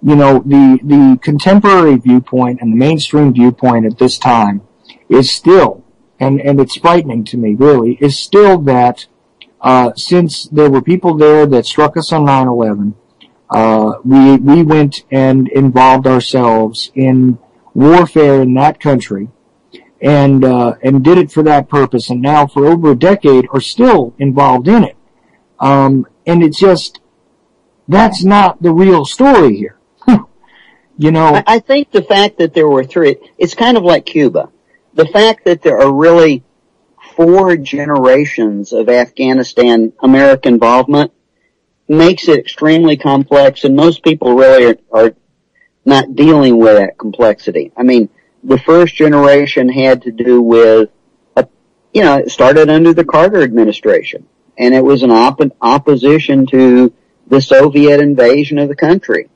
B: you know, the contemporary viewpoint and the mainstream viewpoint at this time is still, and it's frightening to me really, is still that since there were people there that struck us on 9/11, we went and involved ourselves in warfare in that country and did it for that purpose, and now for over a decade are still involved in it. And it's just, that's not the real story here. You know,
E: I think the fact that there were three, it's kind of like Cuba. The fact that there are really 4 generations of Afghanistan American involvement makes it extremely complex, and most people really are not dealing with that complexity. I mean, the first generation had to do with, it started under the Carter administration, and it was an opposition to the Soviet invasion of the country.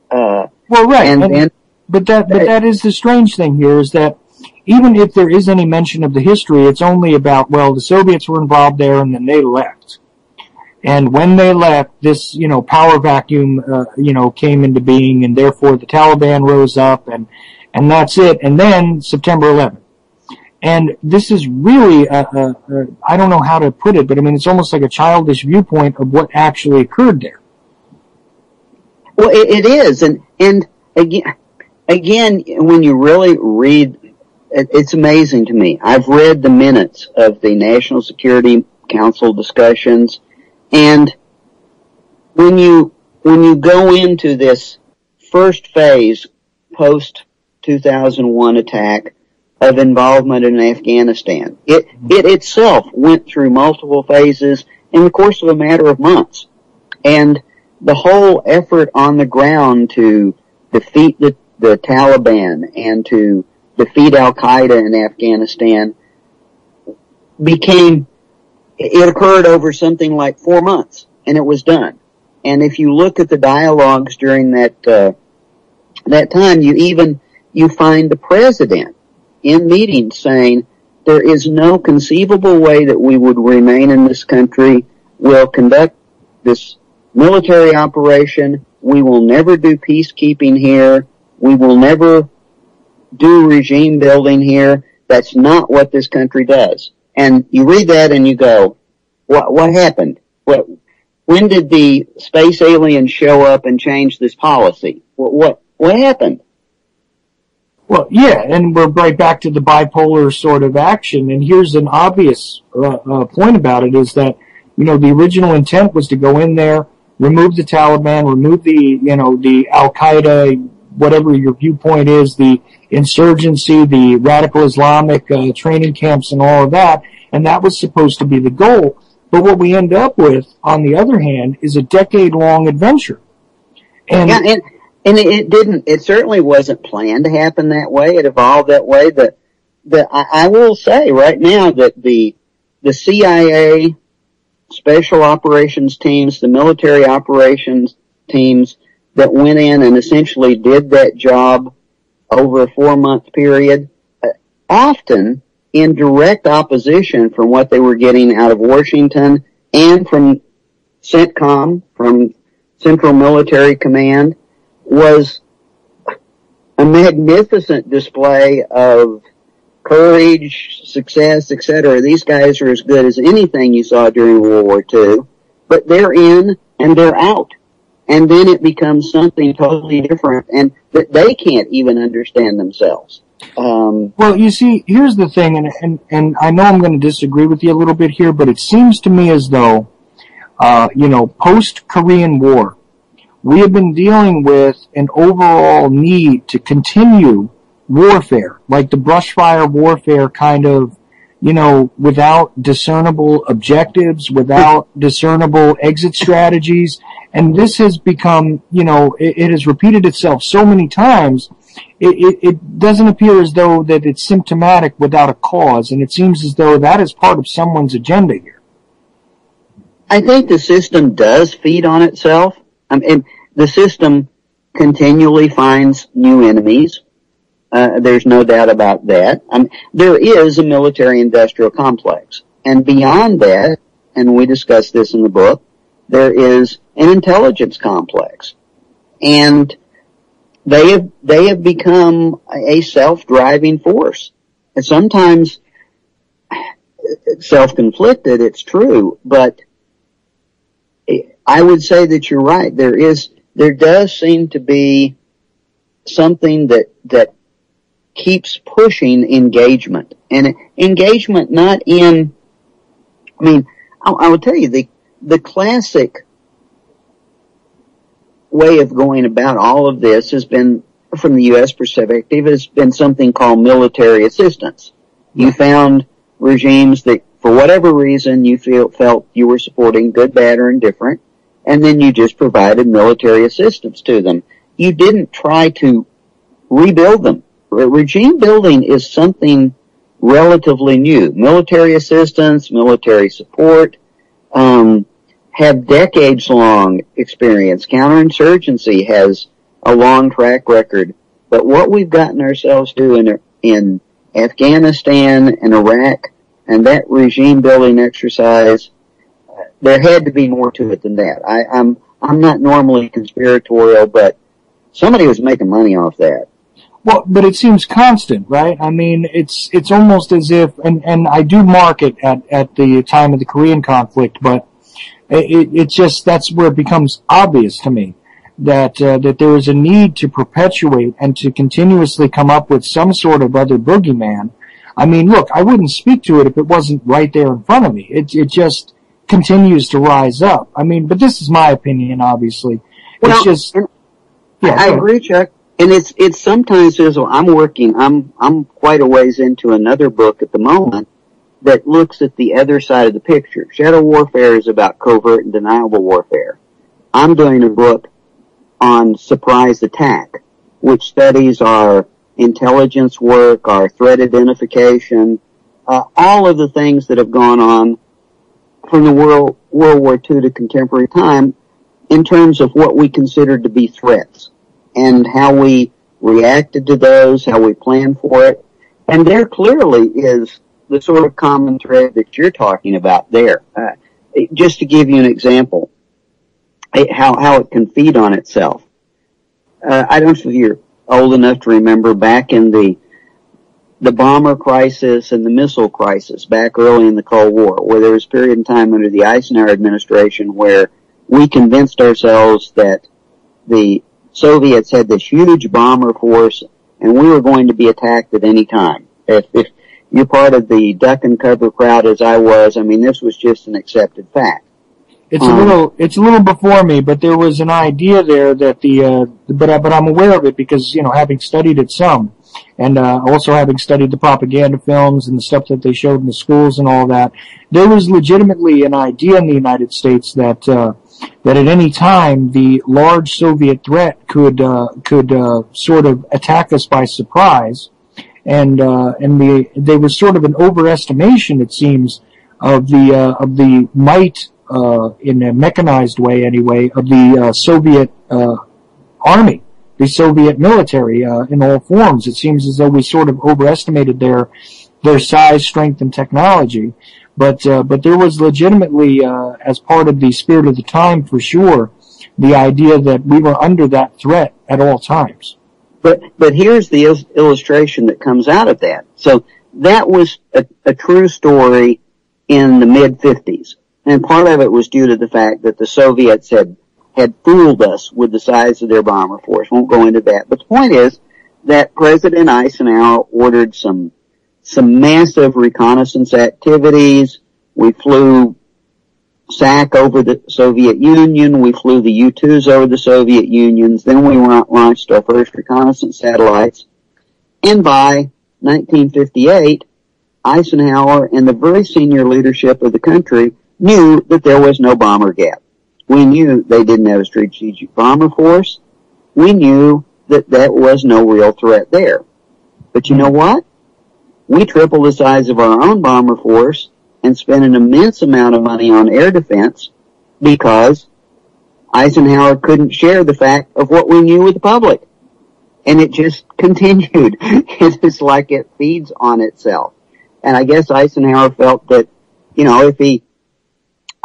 B: Well, right. But that is the strange thing here, is that even if there is any mention of the history, it's only about, well, the Soviets were involved there and then they left. And when they left, this, power vacuum, came into being, and therefore the Taliban rose up, and that's it. And then September 11th. And this is really, I don't know how to put it, but I mean, it's almost like a childish viewpoint of what actually occurred there.
E: Well, it is. And again, when you really read, it's amazing to me. I've read the minutes of the National Security Council discussions, and when you go into this first phase post 2001 attack of involvement in Afghanistan, it itself went through multiple phases in the course of a matter of months. And the whole effort on the ground to defeat the Taliban and to defeat Al-Qaeda in Afghanistan it occurred over something like 4 months, and it was done. And if you look at the dialogues during that time, you find the president in meetings saying, there is no conceivable way that we would remain in this country. We'll conduct this military operation. We will never do peacekeeping here. We will never do regime building here. That's not what this country does. And you read that and you go, what happened? When did the space aliens show up and change this policy? What happened?
B: Well, yeah, and we're right back to the bipolar sort of action. And here's an obvious point about it, is that, the original intent was to go in there, remove the Taliban, remove the Al-Qaeda, whatever your viewpoint is, the insurgency, the radical Islamic training camps and all of that, and that was supposed to be the goal. But what we end up with, on the other hand, is a decade-long adventure. And
E: And it certainly wasn't planned to happen that way. It evolved that way. I will say right now that the CIA special operations teams, the military operations teams that went in and essentially did that job over a 4-month period, often in direct opposition from what they were getting out of Washington and from CENTCOM, from Central Military Command, was a magnificent display of courage, success, etc. These guys are as good as anything you saw during World War II, but they're in and they're out. And then it becomes something totally different, and that they can't even understand themselves.
B: Well, you see, here's the thing, and I know I'm going to disagree with you a little bit here, but it seems to me as though, post-Korean War, we have been dealing with an overall need to continue warfare, like the brushfire warfare kind of, without discernible objectives, without discernible exit strategies. And this has become, it has repeated itself so many times, it doesn't appear as though that it's symptomatic without a cause, and it seems as though that is part of someone's agenda here.
E: I think the system does feed on itself. And the system continually finds new enemies. There's no doubt about that. There is a military-industrial complex. And beyond that, and we discuss this in the book, there is an intelligence complex. And they have become a self-driving force. And sometimes self-conflicted, it's true, but I would say that you're right. There does seem to be something that keeps pushing engagement. And engagement not in, I will tell you, the classic way of going about all of this has been, from the U.S. perspective, has been something called military assistance. You found regimes that, for whatever reason, you felt you were supporting, good, bad, or indifferent, and then you just provided military assistance to them. You didn't try to rebuild them. Regime building is something relatively new. Military assistance, military support, have decades-long experience. Counterinsurgency has a long track record. But what we've gotten ourselves to in Afghanistan and Iraq and that regime-building exercise, there had to be more to it than that. I'm not normally conspiratorial, but somebody was making money off that.
B: Well, but it seems constant, right? It's almost as if, and I do mark it at the time of the Korean conflict, but it just, that's where it becomes obvious to me that there is a need to perpetuate and to continuously come up with some sort of other boogeyman. Look, I wouldn't speak to it if it wasn't right there in front of me. It just continues to rise up. But this is my opinion, obviously.
E: Well,
B: it's just, yeah.
E: I agree, Chuck. And it's sometimes I'm quite a ways into another book at the moment that looks at the other side of the picture. Shadow warfare is about covert and deniable warfare. I'm doing a book on surprise attack, which studies our intelligence work, our threat identification, all of the things that have gone on from the World War II to contemporary time in terms of what we considered to be threats and how we reacted to those, how we planned for it. And there clearly is the sort of common thread that you're talking about there. Just to give you an example, how it can feed on itself. I don't know if you're old enough to remember back in the bomber crisis and the missile crisis back early in the Cold War, where there was a period in time under the Eisenhower administration where we convinced ourselves that the Soviets had this huge bomber force and we were going to be attacked at any time. If you're part of the duck and cover crowd as I was, this was just an accepted fact.
B: It's a little before me, but there was an idea there that but I'm aware of it because, having studied it some, and also having studied the propaganda films and the stuff that they showed in the schools and all that, there was legitimately an idea in the United States that that at any time the large Soviet threat could sort of attack us by surprise, and they were sort of an overestimation, it seems, of the might in a mechanized way anyway of the Soviet army, the Soviet military in all forms. It seems as though we sort of overestimated their size, strength, and technology. But there was legitimately, as part of the spirit of the time for sure, the idea that we were under that threat at all times.
E: But here's the illustration that comes out of that. So that was a true story in the mid-50s. And part of it was due to the fact that the Soviets had fooled us with the size of their bomber force. Won't go into that. But the point is that President Eisenhower ordered some massive reconnaissance activities. We flew SAC over the Soviet Union. We flew the U-2s over the Soviet Unions. Then we launched our first reconnaissance satellites. And by 1958, Eisenhower and the very senior leadership of the country knew that there was no bomber gap. We knew they didn't have a strategic bomber force. We knew that there was no real threat there. But you know what? We tripled the size of our own bomber force and spent an immense amount of money on air defense because Eisenhower couldn't share the fact of what we knew with the public. And it just continued. It's like it feeds on itself. And I guess Eisenhower felt that,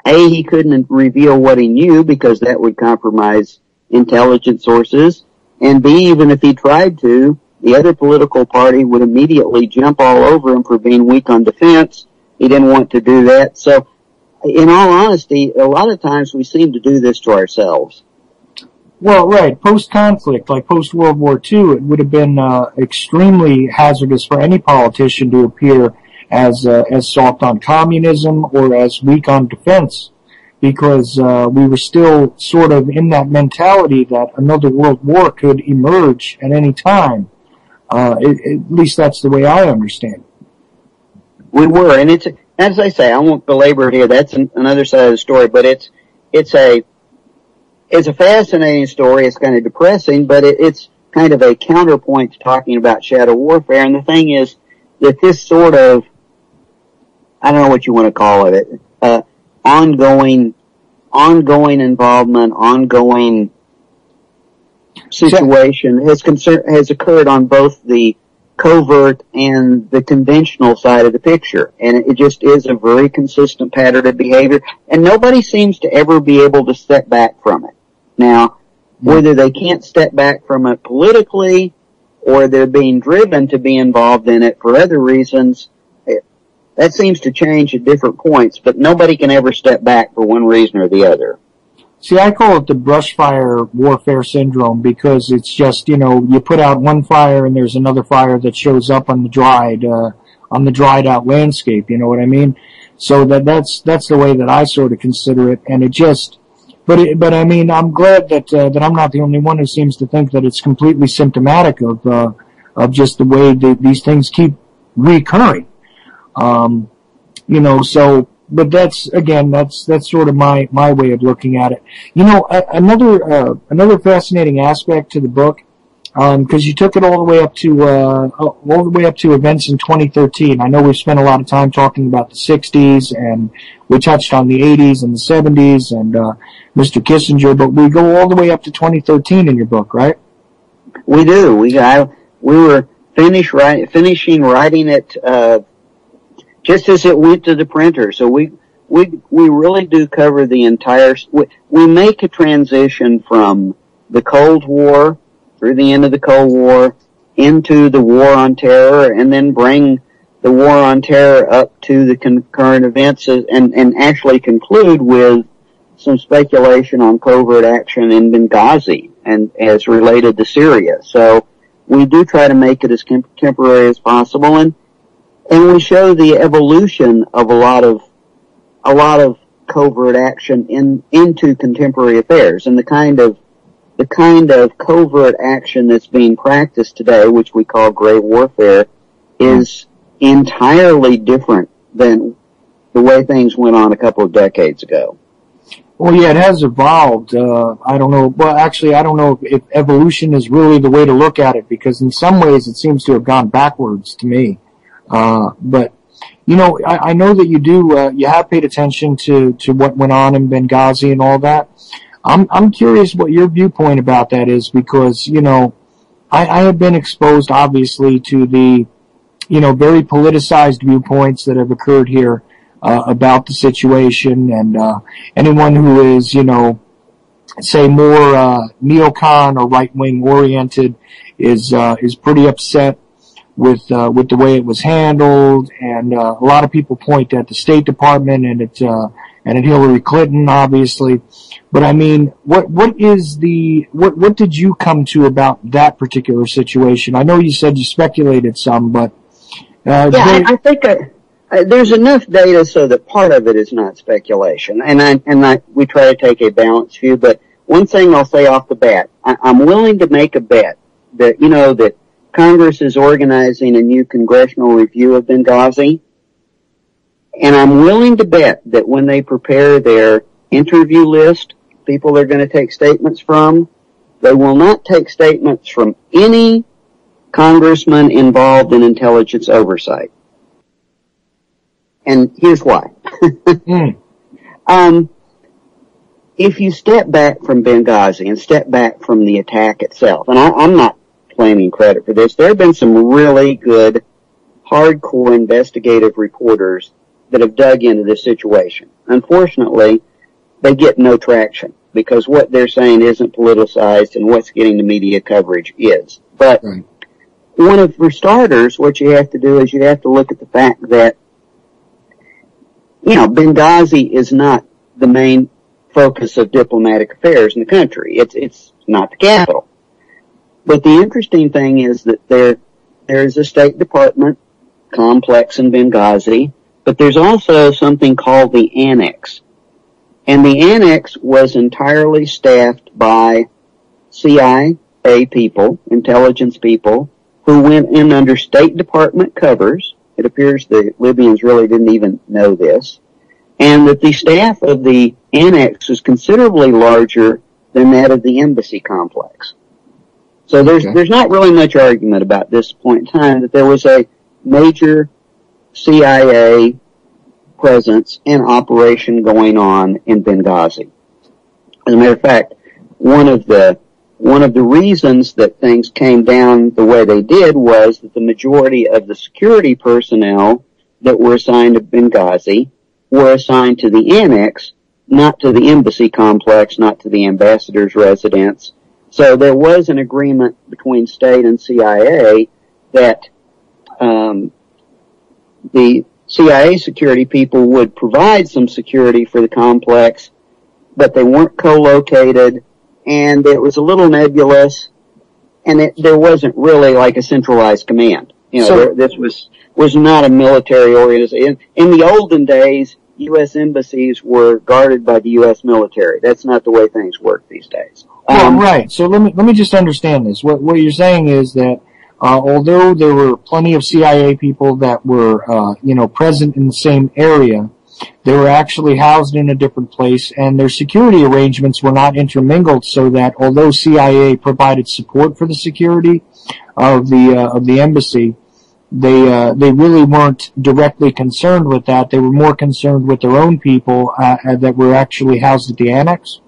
E: if he couldn't reveal what he knew because that would compromise intelligence sources, and B, even if he tried to, the other political party would immediately jump all over him for being weak on defense. He didn't want to do that. So, in all honesty, a lot of times we seem to do this to ourselves.
B: Well, right. Post-conflict, like post-World War II, it would have been extremely hazardous for any politician to appear as soft on communism or as weak on defense, because we were still sort of in that mentality that another world war could emerge at any time. At least that's the way I understand it.
E: We were, and it's, as I say, I won't belabor it here. That's another side of the story, but it's a fascinating story. It's kind of depressing, but it's kind of a counterpoint to talking about shadow warfare. And the thing is that this sort of, I don't know what you want to call it, ongoing involvement, ongoing situation has occurred on both the covert and the conventional side of the picture. And it just is a very consistent pattern of behavior, and nobody seems to ever be able to step back from it. Now, whether they can't step back from it politically or they're being driven to be involved in it for other reasons, that seems to change at different points, but nobody can ever step back for one reason or the other.
B: See, I call it the brush fire warfare syndrome because it's just, you put out one fire and there's another fire that shows up on the dried out landscape, you know what I mean? So that's the way that I sort of consider it, and it just, but I mean, I'm glad that I'm not the only one who seems to think that it's completely symptomatic of just the way these things keep recurring. So, but that's sort of my way of looking at it. Another fascinating aspect to the book, cause you took it all the way up to events in 2013. I know we've spent a lot of time talking about the 60s, and we touched on the 80s and the 70s and, Mr. Kissinger, but we go all the way up to 2013 in your book, right?
E: We do. We were finishing writing it, just as it went to the printer. So we really do cover the entire, we make a transition from the Cold War through the end of the Cold War into the War on Terror, and then bring the War on Terror up to the current events and actually conclude with some speculation on covert action in Benghazi and as related to Syria. So we do try to make it as contemporary as possible, and we show the evolution of a lot of covert action into contemporary affairs, and the kind of covert action that's being practiced today, which we call gray warfare, is entirely different than the way things went on a couple of decades ago.
B: Well, yeah, it has evolved. I don't know. Well, actually, I don't know if evolution is really the way to look at it, because in some ways it seems to have gone backwards to me. But I know that you do. You have paid attention to what went on in Benghazi and all that. I'm curious what your viewpoint about that is, because I have been exposed, obviously, to the very politicized viewpoints that have occurred here about the situation, and anyone who is say more neocon or right wing oriented is pretty upset with the way it was handled, and a lot of people point at the State Department and at Hillary Clinton, obviously. But I mean, what did you come to about that particular situation? I know you said you speculated some, but
E: I think there's enough data so that part of it is not speculation, and we try to take a balanced view. But one thing I'll say off the bat, I'm willing to make a bet that that Congress is organizing a new congressional review of Benghazi, and I'm willing to bet that when they prepare their interview list, people they're going to take statements from, they will not take statements from any congressman involved in intelligence oversight. And here's why. If you step back from Benghazi and step back from the attack itself, and I'm not claiming credit for this, there have been some really good, hardcore investigative reporters that have dug into this situation. Unfortunately, they get no traction because what they're saying isn't politicized and what's getting the media coverage is. But for starters, what you have to do is you have to look at the fact that Benghazi is not the main focus of diplomatic affairs in the country. It's not the capital. But the interesting thing is that there's a State Department complex in Benghazi, but there's also something called the Annex. And the Annex was entirely staffed by CIA people, intelligence people, who went in under State Department covers. It appears the Libyans really didn't even know this. And that the staff of the Annex is considerably larger than that of the embassy complex. So there's not really much argument about this point in time that there was a major CIA presence and operation going on in Benghazi. As a matter of fact, one of the reasons that things came down the way they did was that the majority of the security personnel that were assigned to Benghazi were assigned to the Annex, not to the embassy complex, not to the ambassador's residence. So there was an agreement between state and CIA that the CIA security people would provide some security for the complex, but they weren't co-located, and it was a little nebulous, and there wasn't really like a centralized command. This was not a military organization. In the olden days, U.S. embassies were guarded by the U.S. military. That's not the way things work these days.
B: Right. So let me just understand this. What you're saying is that although there were plenty of CIA people that were present in the same area, they were actually housed in a different place, and their security arrangements were not intermingled, so that although CIA provided support for the security of the embassy, they really weren't directly concerned with that. They were more concerned with their own people that were actually housed at the Annex.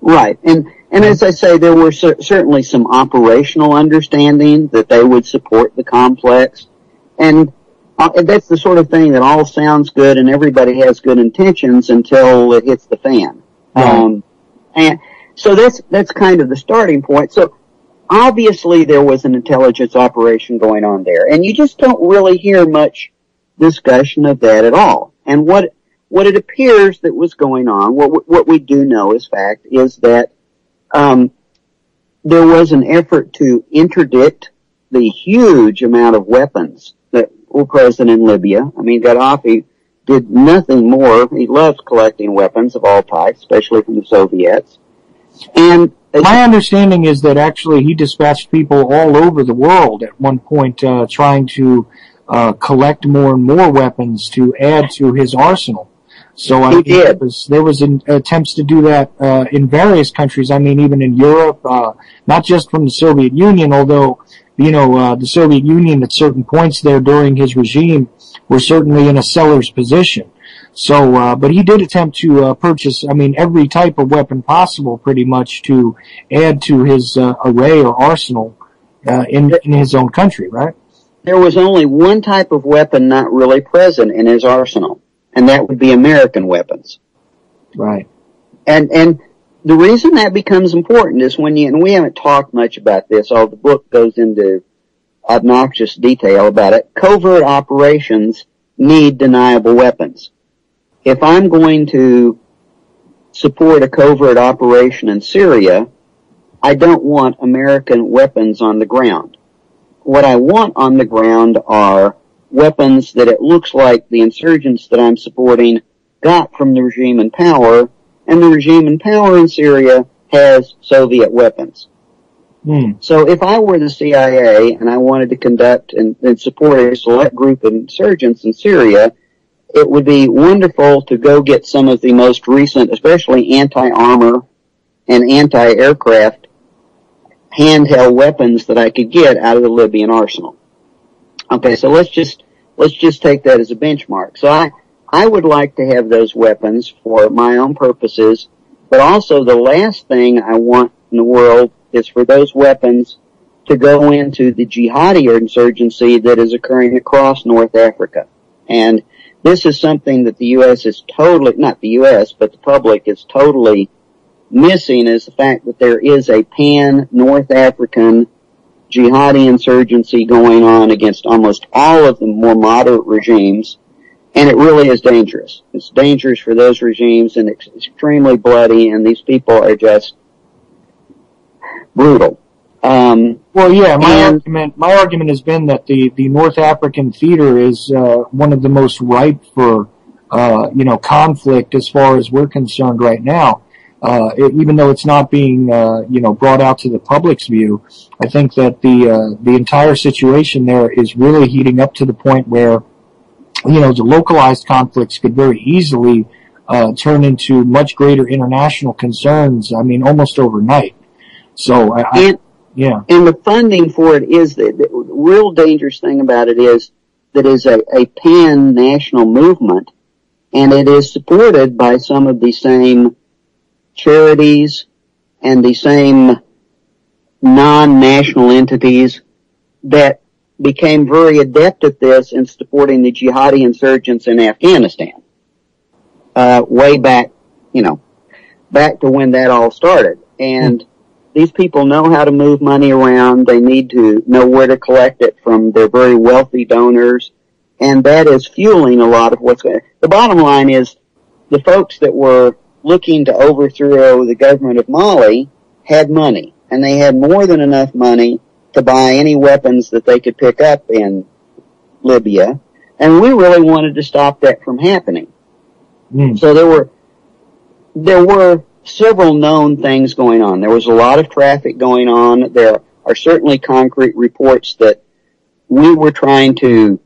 E: Right, and as I say, there were certainly some operational understanding that they would support the complex, and that's the sort of thing that all sounds good and everybody has good intentions until it hits the fan. And so that's kind of the starting point. So obviously there was an intelligence operation going on there, and you just don't really hear much discussion of that at all. And what it appears that was going on, what we do know as fact, is that there was an effort to interdict the huge amount of weapons that were present in Libya. I mean, Gaddafi did nothing more. He loved collecting weapons of all types, especially from the Soviets. And
B: my understanding is that actually he dispatched people all over the world at one point trying to collect more and more weapons to add to his arsenal. So I mean, there was attempts to do that in various countries. I mean, even in Europe, not just from the Soviet Union, although the Soviet Union at certain points there during his regime were certainly in a seller's position. So, but he did attempt to purchase, I mean, every type of weapon possible, pretty much, to add to his array or arsenal in his own country, right?
E: There was only one type of weapon not really present in his arsenal, and that would be American weapons.
B: Right.
E: And the reason that becomes important is and we haven't talked much about this, although the book goes into obnoxious detail about it, covert operations need deniable weapons. If I'm going to support a covert operation in Syria, I don't want American weapons on the ground. What I want on the ground are weapons that it looks like the insurgents that I'm supporting got from the regime in power, and the regime in power in Syria has Soviet weapons. So if I were the CIA and I wanted to conduct and support a select group of insurgents in Syria, it would be wonderful to go get some of the most recent, especially anti-armor and anti-aircraft handheld weapons that I could get out of the Libyan arsenal. Okay, so let's just take that as a benchmark. So I would like to have those weapons for my own purposes, but also the last thing I want in the world is for those weapons to go into the jihadi insurgency that is occurring across North Africa. And this is something that the U.S. is totally, not the U.S., but the public is totally missing, is the fact that there is a pan-North African jihadi insurgency going on against almost all of the more moderate regimes, and it really is dangerous. It's dangerous for those regimes, and it's extremely bloody, and these people are just brutal.
B: Well, yeah, my argument has been that the North African theater is one of the most ripe for conflict as far as we're concerned right now. Even though it's not being brought out to the public's view, I think that the entire situation there is really heating up to the point where the localized conflicts could very easily turn into much greater international concerns. I mean, almost overnight. So yeah.
E: And the funding for it is the real dangerous thing about it is that is a pan-national movement, and it is supported by some of the same charities and the same non-national entities that became very adept at this in supporting the jihadi insurgents in Afghanistan. Way back, back to when that all started. And these people know how to move money around. They need to know where to collect it from their very wealthy donors. And that is fueling a lot of what's going on. The bottom line is the folks that were looking to overthrow the government of Mali had money. And they had more than enough money to buy any weapons that they could pick up in Libya. And we really wanted to stop that from happening. So there were several known things going on. There was a lot of traffic going on. There are certainly concrete reports that we were trying to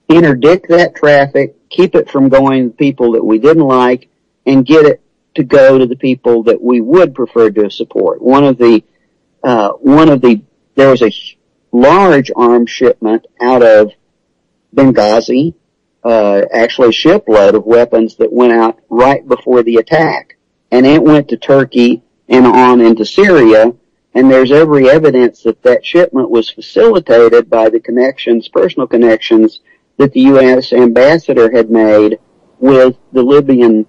E: interdict that traffic, keep it from going to people that we didn't like, and get it to go to the people that we would prefer to support. There was a large arms shipment out of Benghazi, actually a shipload of weapons that went out right before the attack. And it went to Turkey and on into Syria, and there's every evidence that that shipment was facilitated by the personal connections that the U.S. ambassador had made with the Libyan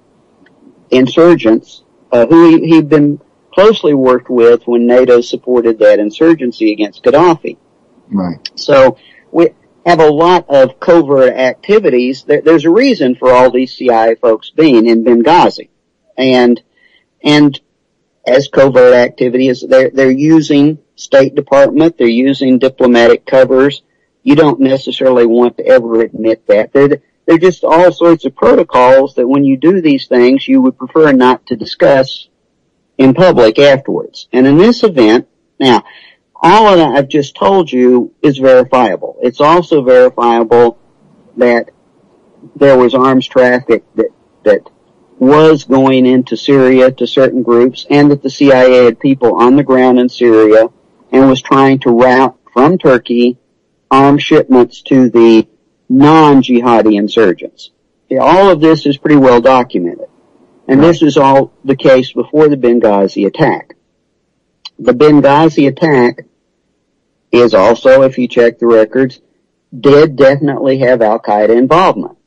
E: insurgents, who he'd been closely worked with when NATO supported that insurgency against Gaddafi.
B: Right. So
E: we have a lot of covert activities. There's a reason for all these CIA folks being in Benghazi. And as covert activities, they're using State Department, they're using diplomatic covers. You don't necessarily want to ever admit that. They're just all sorts of protocols that when you do these things, you would prefer not to discuss in public afterwards. And in this event, now, all of that I've just told you is verifiable. It's also verifiable that there was arms traffic that that was going into Syria to certain groups, and that the CIA had people on the ground in Syria and was trying to route from Turkey armed shipments to the non-jihadi insurgents. All of this is pretty well documented. And this is all the case before the Benghazi attack. The Benghazi attack is also, if you check the records, did definitely have Al-Qaeda involvement.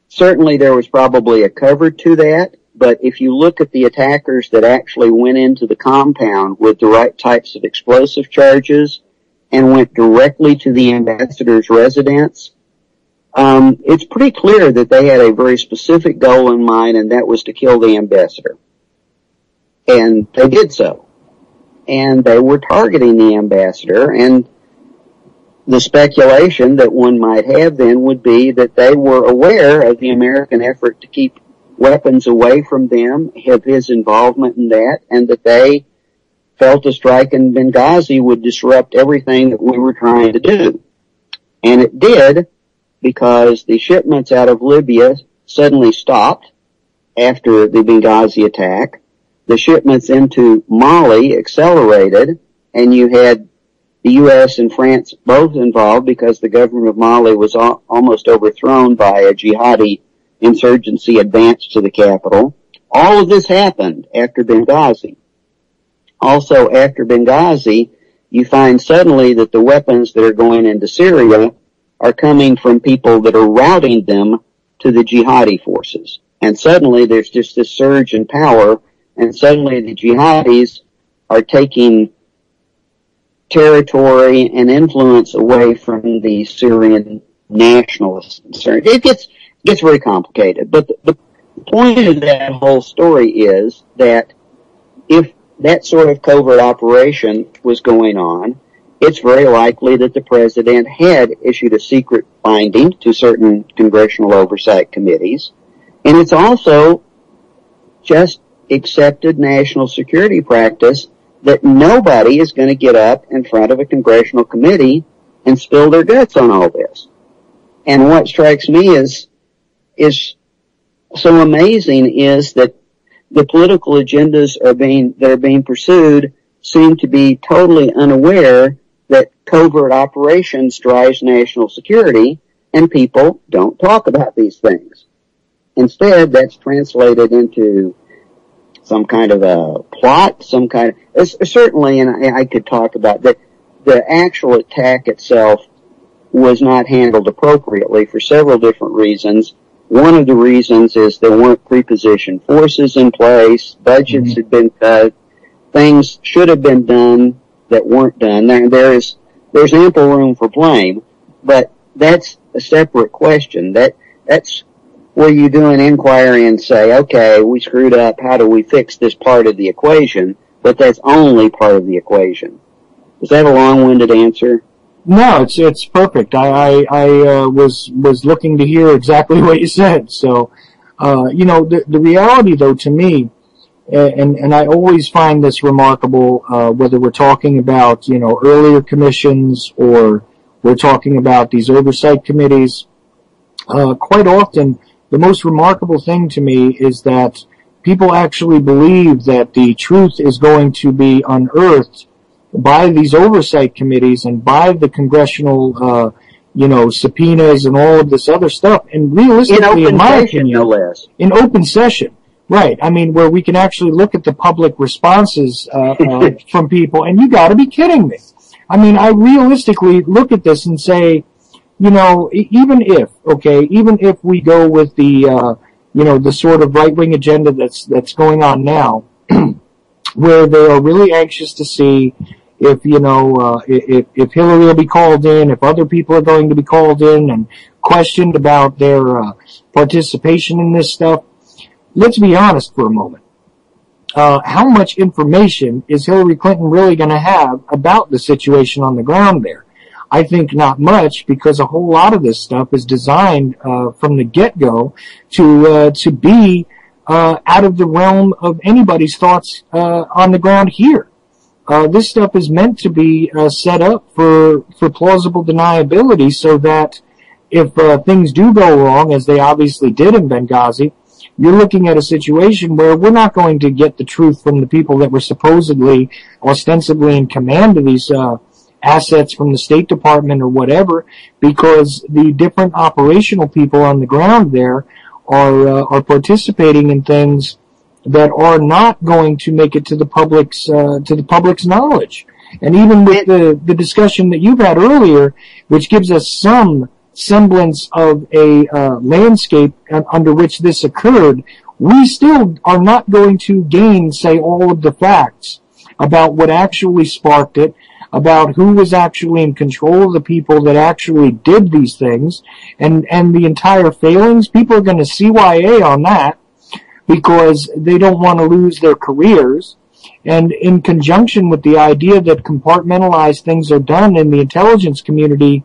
E: Certainly there was probably a cover to that, but if you look at the attackers that actually went into the compound with the right types of explosive charges and went directly to the ambassador's residence, it's pretty clear that they had a very specific goal in mind, and that was to kill the ambassador. And they did so. And they were targeting the ambassador, and the speculation that one might have then would be that they were aware of the American effort to keep weapons away from them, have his involvement in that, and that they felt a strike in Benghazi would disrupt everything that we were trying to do. And it did, because the shipments out of Libya suddenly stopped after the Benghazi attack. The shipments into Mali accelerated, and you had the U.S. and France both involved because the government of Mali was almost overthrown by a jihadi insurgency advance to the capital. All of this happened after Benghazi. Also, after Benghazi, you find suddenly that the weapons that are going into Syria are coming from people that are routing them to the jihadi forces. And suddenly there's just this surge in power, and suddenly the jihadis are taking territory and influence away from the Syrian nationalists. It gets very complicated. But the point of that whole story is that if that sort of covert operation was going on, it's very likely that the president had issued a secret finding to certain congressional oversight committees. And it's also just accepted national security practice that nobody is going to get up in front of a congressional committee and spill their guts on all this. And what strikes me is so amazing is that the political agendas that are being pursued seem to be totally unaware that covert operations drives national security, and people don't talk about these things. Instead, that's translated into some kind of a plot, certainly, and I could talk about that. The actual attack itself was not handled appropriately for several different reasons. One of the reasons is there weren't prepositioned forces in place, budgets had been cut, things should have been done that weren't done. There's ample room for blame, but that's a separate question. That's where you do an inquiry and say, okay, we screwed up, how do we fix this part of the equation? But that's only part of the equation. Is that a long-winded answer?
B: No, it's perfect. I was looking to hear exactly what you said. So, the reality though to me, and I always find this remarkable, whether we're talking about, earlier commissions or we're talking about these oversight committees, quite often the most remarkable thing to me is that people actually believe that the truth is going to be unearthed by these oversight committees and by the congressional, subpoenas and all of this other stuff. And realistically, in my opinion,
E: no less.
B: In open session, right? I mean, where we can actually look at the public responses from people. And you got to be kidding me! I mean, I realistically look at this and say, even if we go with the, the sort of right-wing agenda that's going on now, where they are really anxious to see if if Hillary will be called in, if other people are going to be called in and questioned about their participation in this stuff. Let's be honest for a moment. How much information is Hillary Clinton really going to have about the situation on the ground there? I think not much, because a whole lot of this stuff is designed from the get-go to be out of the realm of anybody's thoughts on the ground here. This stuff is meant to be set up for plausible deniability, so that if things do go wrong, as they obviously did in Benghazi, you're looking at a situation where we're not going to get the truth from the people that were supposedly, ostensibly in command of these assets from the State Department or whatever, because the different operational people on the ground there are participating in things that are not going to make it to the public's knowledge. And even with the discussion that you've had earlier, which gives us some semblance of a landscape under which this occurred, we still are not going to say all of the facts about what actually sparked it, about who was actually in control of the people that actually did these things, and the entire failings. People are going to CYA on that because they don't want to lose their careers. And in conjunction with the idea that compartmentalized things are done in the intelligence community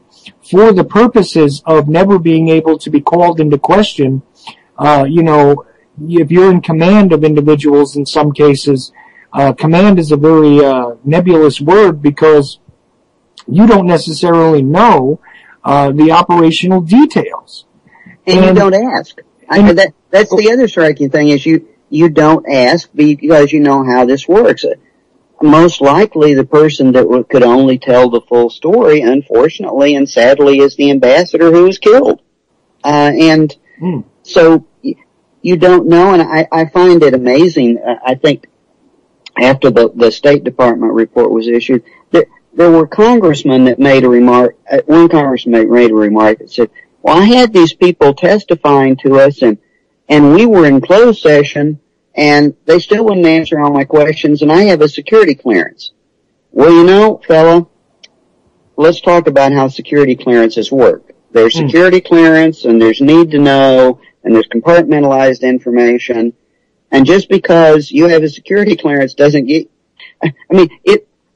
B: for the purposes of never being able to be called into question, if you're in command of individuals in some cases, command is a very nebulous word because you don't necessarily know the operational details.
E: And you don't ask. That's the other striking thing is you don't ask because you know how this works. Most likely the person that could only tell the full story, unfortunately and sadly, is the ambassador who was killed. So you don't know, and I find it amazing. I think after the State Department report was issued, there were congressmen that made a remark. One congressman made a remark that said, well, I had these people testifying to us and we were in closed session and they still wouldn't answer all my questions and I have a security clearance. Well, fella, let's talk about how security clearances work. There's security clearance and there's need to know and there's compartmentalized information. And just because you have a security clearance doesn't get,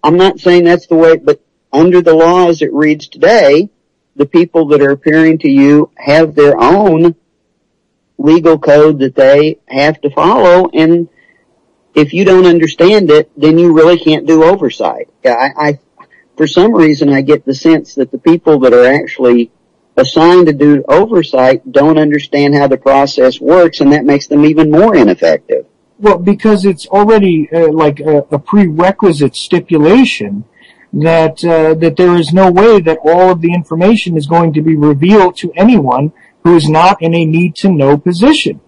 E: I'm not saying that's the way, but under the law as it reads today, the people that are appearing to you have their own legal code that they have to follow, and if you don't understand it, then you really can't do oversight. For some reason, I get the sense that the people that are actually assigned to do oversight don't understand how the process works, and that makes them even more ineffective.
B: Well, because it's already like a prerequisite stipulation that there is no way that all of the information is going to be revealed to anyone who is not in a need-to-know position.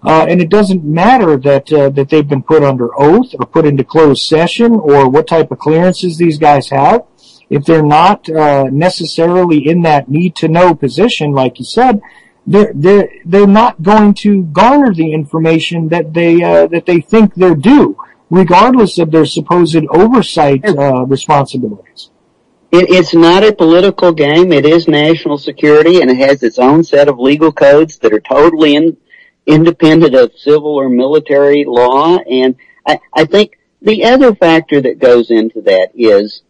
B: And it doesn't matter that they've been put under oath or put into closed session or what type of clearances these guys have. If they're not necessarily in that need-to-know position, like you said, they're not going to garner the information that they think they're due, regardless of their supposed oversight responsibilities.
E: It's not a political game. It is national security, and it has its own set of legal codes that are totally independent of civil or military law. And I think the other factor that goes into that is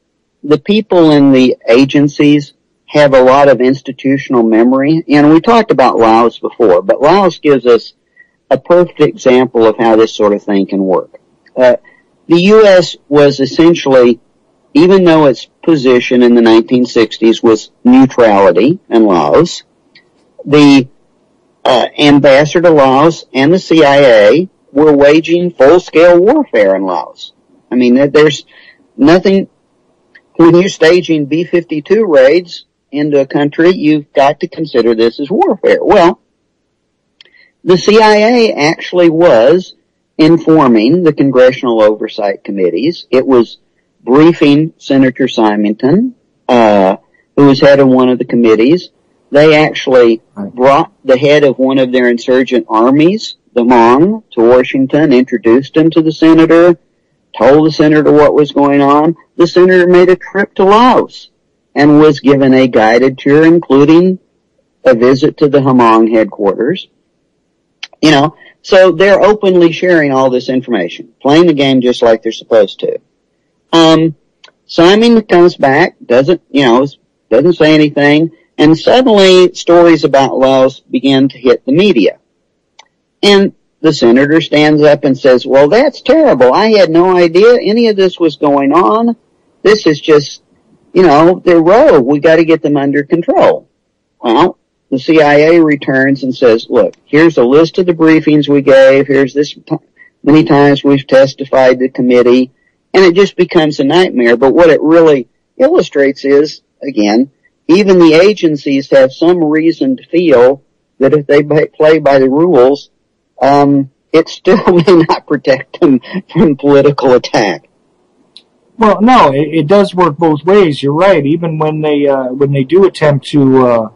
E: the people in the agencies have a lot of institutional memory. And we talked about Laos before, but Laos gives us a perfect example of how this sort of thing can work. The U.S. was essentially, even though its position in the 1960s was neutrality in Laos, the ambassador to Laos and the CIA were waging full-scale warfare in Laos. I mean, there's nothing. When you're staging B-52 raids into a country, you've got to consider this as warfare. Well, the CIA actually was informing the congressional oversight committees. It was briefing Senator Symington, who was head of one of the committees. They actually brought the head of one of their insurgent armies, the Hmong, to Washington, introduced him to the senator, told the senator what was going on. The senator made a trip to Laos and was given a guided tour, including a visit to the Hmong headquarters. So they're openly sharing all this information, playing the game just like they're supposed to. Simon comes back, doesn't say anything, and suddenly stories about Laos begin to hit the media. And the senator stands up and says, well, that's terrible. I had no idea any of this was going on. This is just, they're rogue. We got to get them under control. Well, the CIA returns and says, look, here's a list of the briefings we gave, here's this many times we've testified to committee, and it just becomes a nightmare. But what it really illustrates is, again, even the agencies have some reason to feel that if they play by the rules, it still may not protect them from political attack.
B: Well, no, it does work both ways. You're right. Even when they do attempt to,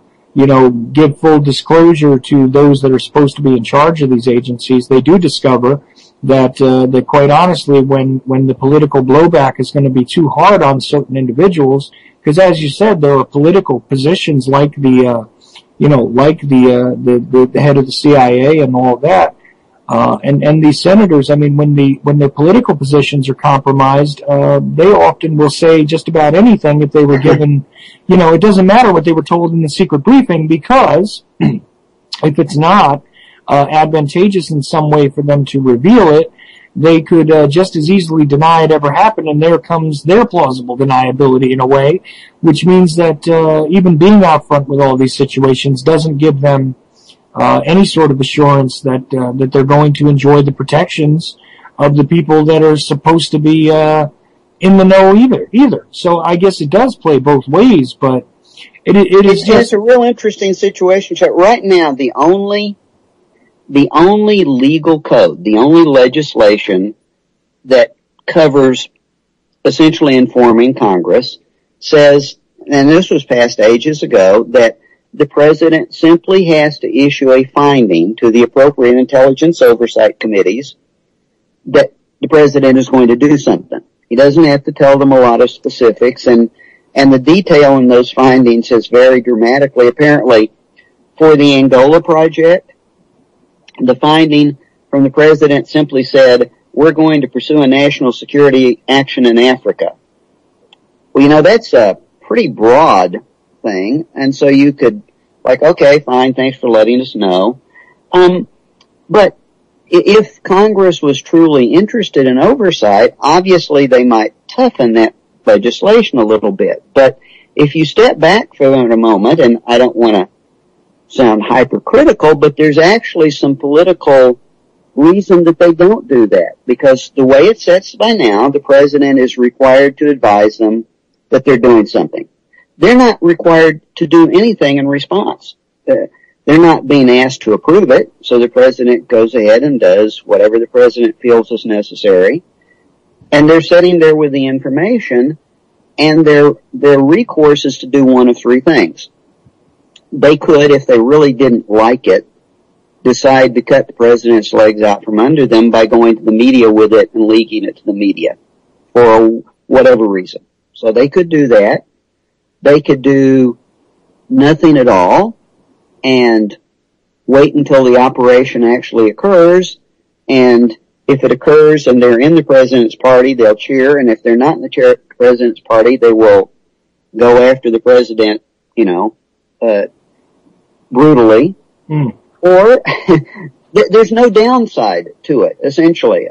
B: give full disclosure to those that are supposed to be in charge of these agencies, they do discover that quite honestly, when the political blowback is going to be too hard on certain individuals, because as you said, there are political positions like the head of the CIA and all that. And these senators, I mean, when their political positions are compromised, they often will say just about anything if they were given, it doesn't matter what they were told in the secret briefing, because if it's not advantageous in some way for them to reveal it, they could just as easily deny it ever happened, and there comes their plausible deniability in a way, which means that even being out front with all these situations doesn't give them any sort of assurance that they're going to enjoy the protections of the people that are supposed to be in the know either. So I guess it does play both ways, but it's
E: a real interesting situation. So right now, the only legal code, the only legislation that covers essentially informing Congress says, and this was passed ages ago, that the president simply has to issue a finding to the appropriate intelligence oversight committees that the president is going to do something. He doesn't have to tell them a lot of specifics, and the detail in those findings has varied dramatically. Apparently, for the Angola project, the finding from the president simply said, we're going to pursue a national security action in Africa. Well, that's a pretty broad thing, and so you could, okay, fine, thanks for letting us know. But if Congress was truly interested in oversight, obviously they might toughen that legislation a little bit. But if you step back for a moment, and I don't want to sound hypercritical, but there's actually some political reason that they don't do that, because the way it sets by now, the president is required to advise them that they're doing something. They're not required to do anything in response. They're not being asked to approve it, so the president goes ahead and does whatever the president feels is necessary. And they're sitting there with the information, and their recourse is to do one of three things. They could, if they really didn't like it, decide to cut the president's legs out from under them by going to the media with it and leaking it to the media for whatever reason. So they could do that. They could do nothing at all and wait until the operation actually occurs. And if it occurs and they're in the president's party, they'll cheer. And if they're not in the president's party, they will go after the president, brutally. Or there's no downside to it, essentially.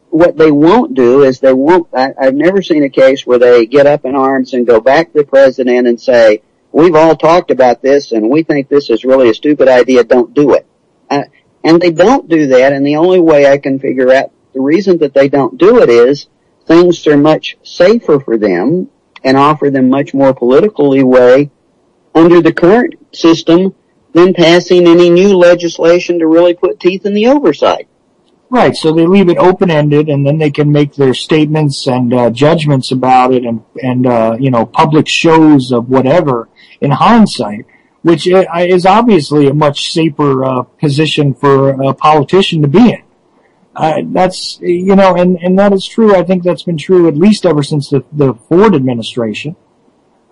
E: What they won't do is I've never seen a case where they get up in arms and go back to the president and say, we've all talked about this and we think this is really a stupid idea, don't do it. And they don't do that, and the only way I can figure out the reason that they don't do it is things are much safer for them and offer them much more political leeway under the current system than passing any new legislation to really put teeth in the oversight.
B: Right, so they leave it open-ended, and then they can make their statements and judgments about it, and public shows of whatever in hindsight, which is obviously a much safer position for a politician to be in. That's and that is true. I think that's been true at least ever since the Ford administration.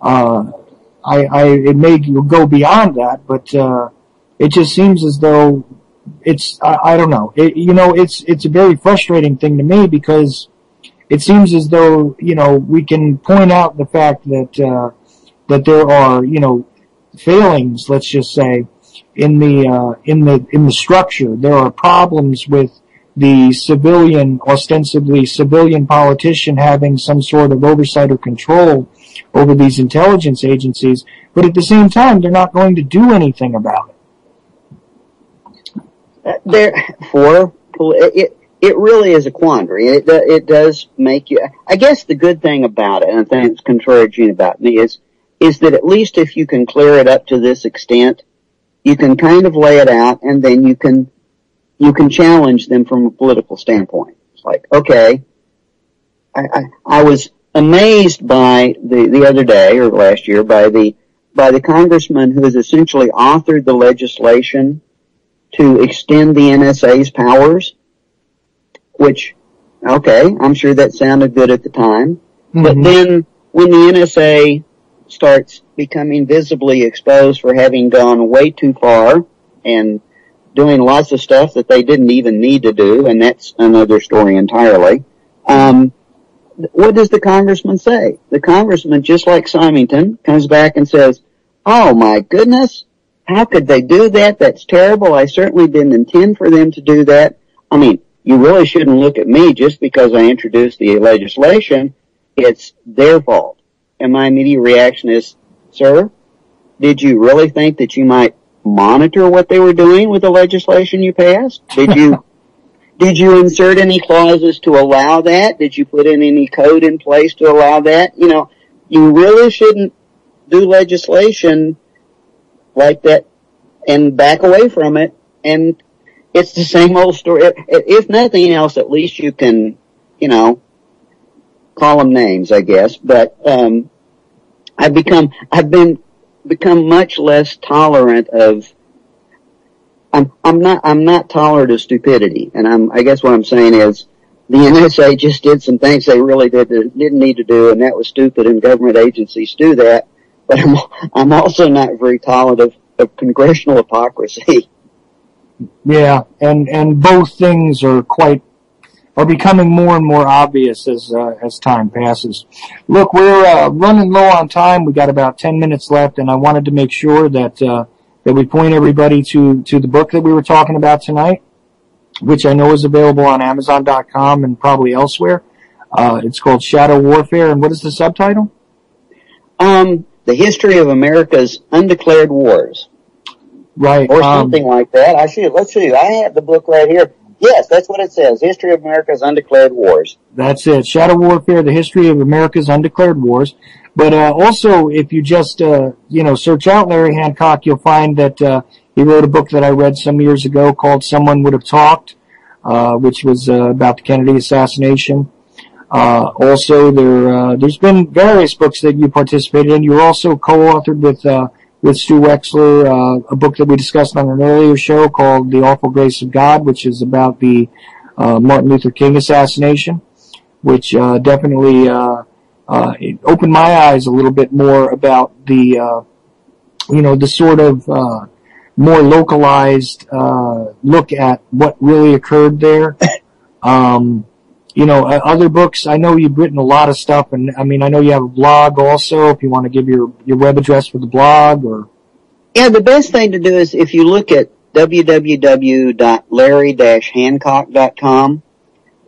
B: It may go beyond that, but it just seems as though I don't know. It's a very frustrating thing to me, because it seems as though, we can point out the fact that there are, failings, let's just say, in the structure. There are problems with the ostensibly civilian politician having some sort of oversight or control over these intelligence agencies, but at the same time, they're not going to do anything about
E: it. It really is a quandary. It does make you. I guess the good thing about it, and I think it's encouraging about me, is that at least if you can clear it up to this extent, you can kind of lay it out, and then you can challenge them from a political standpoint. It's like, okay, I was amazed by the other day or last year by the congressman who has essentially authored the legislation to extend the NSA's powers. Which, okay, I'm sure that sounded good at the time. Mm-hmm. But then when the NSA starts becoming visibly exposed for having gone way too far and doing lots of stuff that they didn't even need to do, and that's another story entirely, what does the congressman say? The congressman, just like Symington, comes back and says, oh my goodness, how could they do that? That's terrible. I certainly didn't intend for them to do that. I mean, you really shouldn't look at me just because I introduced the legislation. It's their fault. And my immediate reaction is, sir, did you really think that you might monitor what they were doing with the legislation you passed? Did you insert any clauses to allow that? Did you put in any code in place to allow that? You know, you really shouldn't do legislation like that and back away from it. And it's the same old story. If nothing else, at least you can, call them names, I guess. But I've become much less tolerant of. I'm not tolerant of stupidity, and I guess what I'm saying is the NSA just did some things they really didn't need to do, and that was stupid. And government agencies do that. But I'm also not very tolerant of congressional hypocrisy.
B: Yeah, and both things are becoming more and more obvious as time passes. Look, we're running low on time. We got about 10 minutes left, and I wanted to make sure that we point everybody to the book that we were talking about tonight, which I know is available on Amazon.com and probably elsewhere. It's called Shadow Warfare, and what is the subtitle?
E: The History of America's Undeclared Wars.
B: Right.
E: Or something like that. Let's see. I have the book right here. Yes, that's what it says. History of America's Undeclared Wars.
B: That's it. Shadow Warfare, the History of America's Undeclared Wars. But also, if you just, search out Larry Hancock, you'll find that he wrote a book that I read some years ago called Someone Would Have Talked, which was about the Kennedy assassination. Also, there's been various books that you participated in. You were also co-authored with Stu Wexler, a book that we discussed on an earlier show called The Awful Grace of God, which is about the Martin Luther King assassination, which definitely it opened my eyes a little bit more about the sort of more localized look at what really occurred there. Other books, I know you've written a lot of stuff, and I know you have a blog also, if you want to give your web address for the blog, or.
E: Yeah, the best thing to do is if you look at www.larry-hancock.com,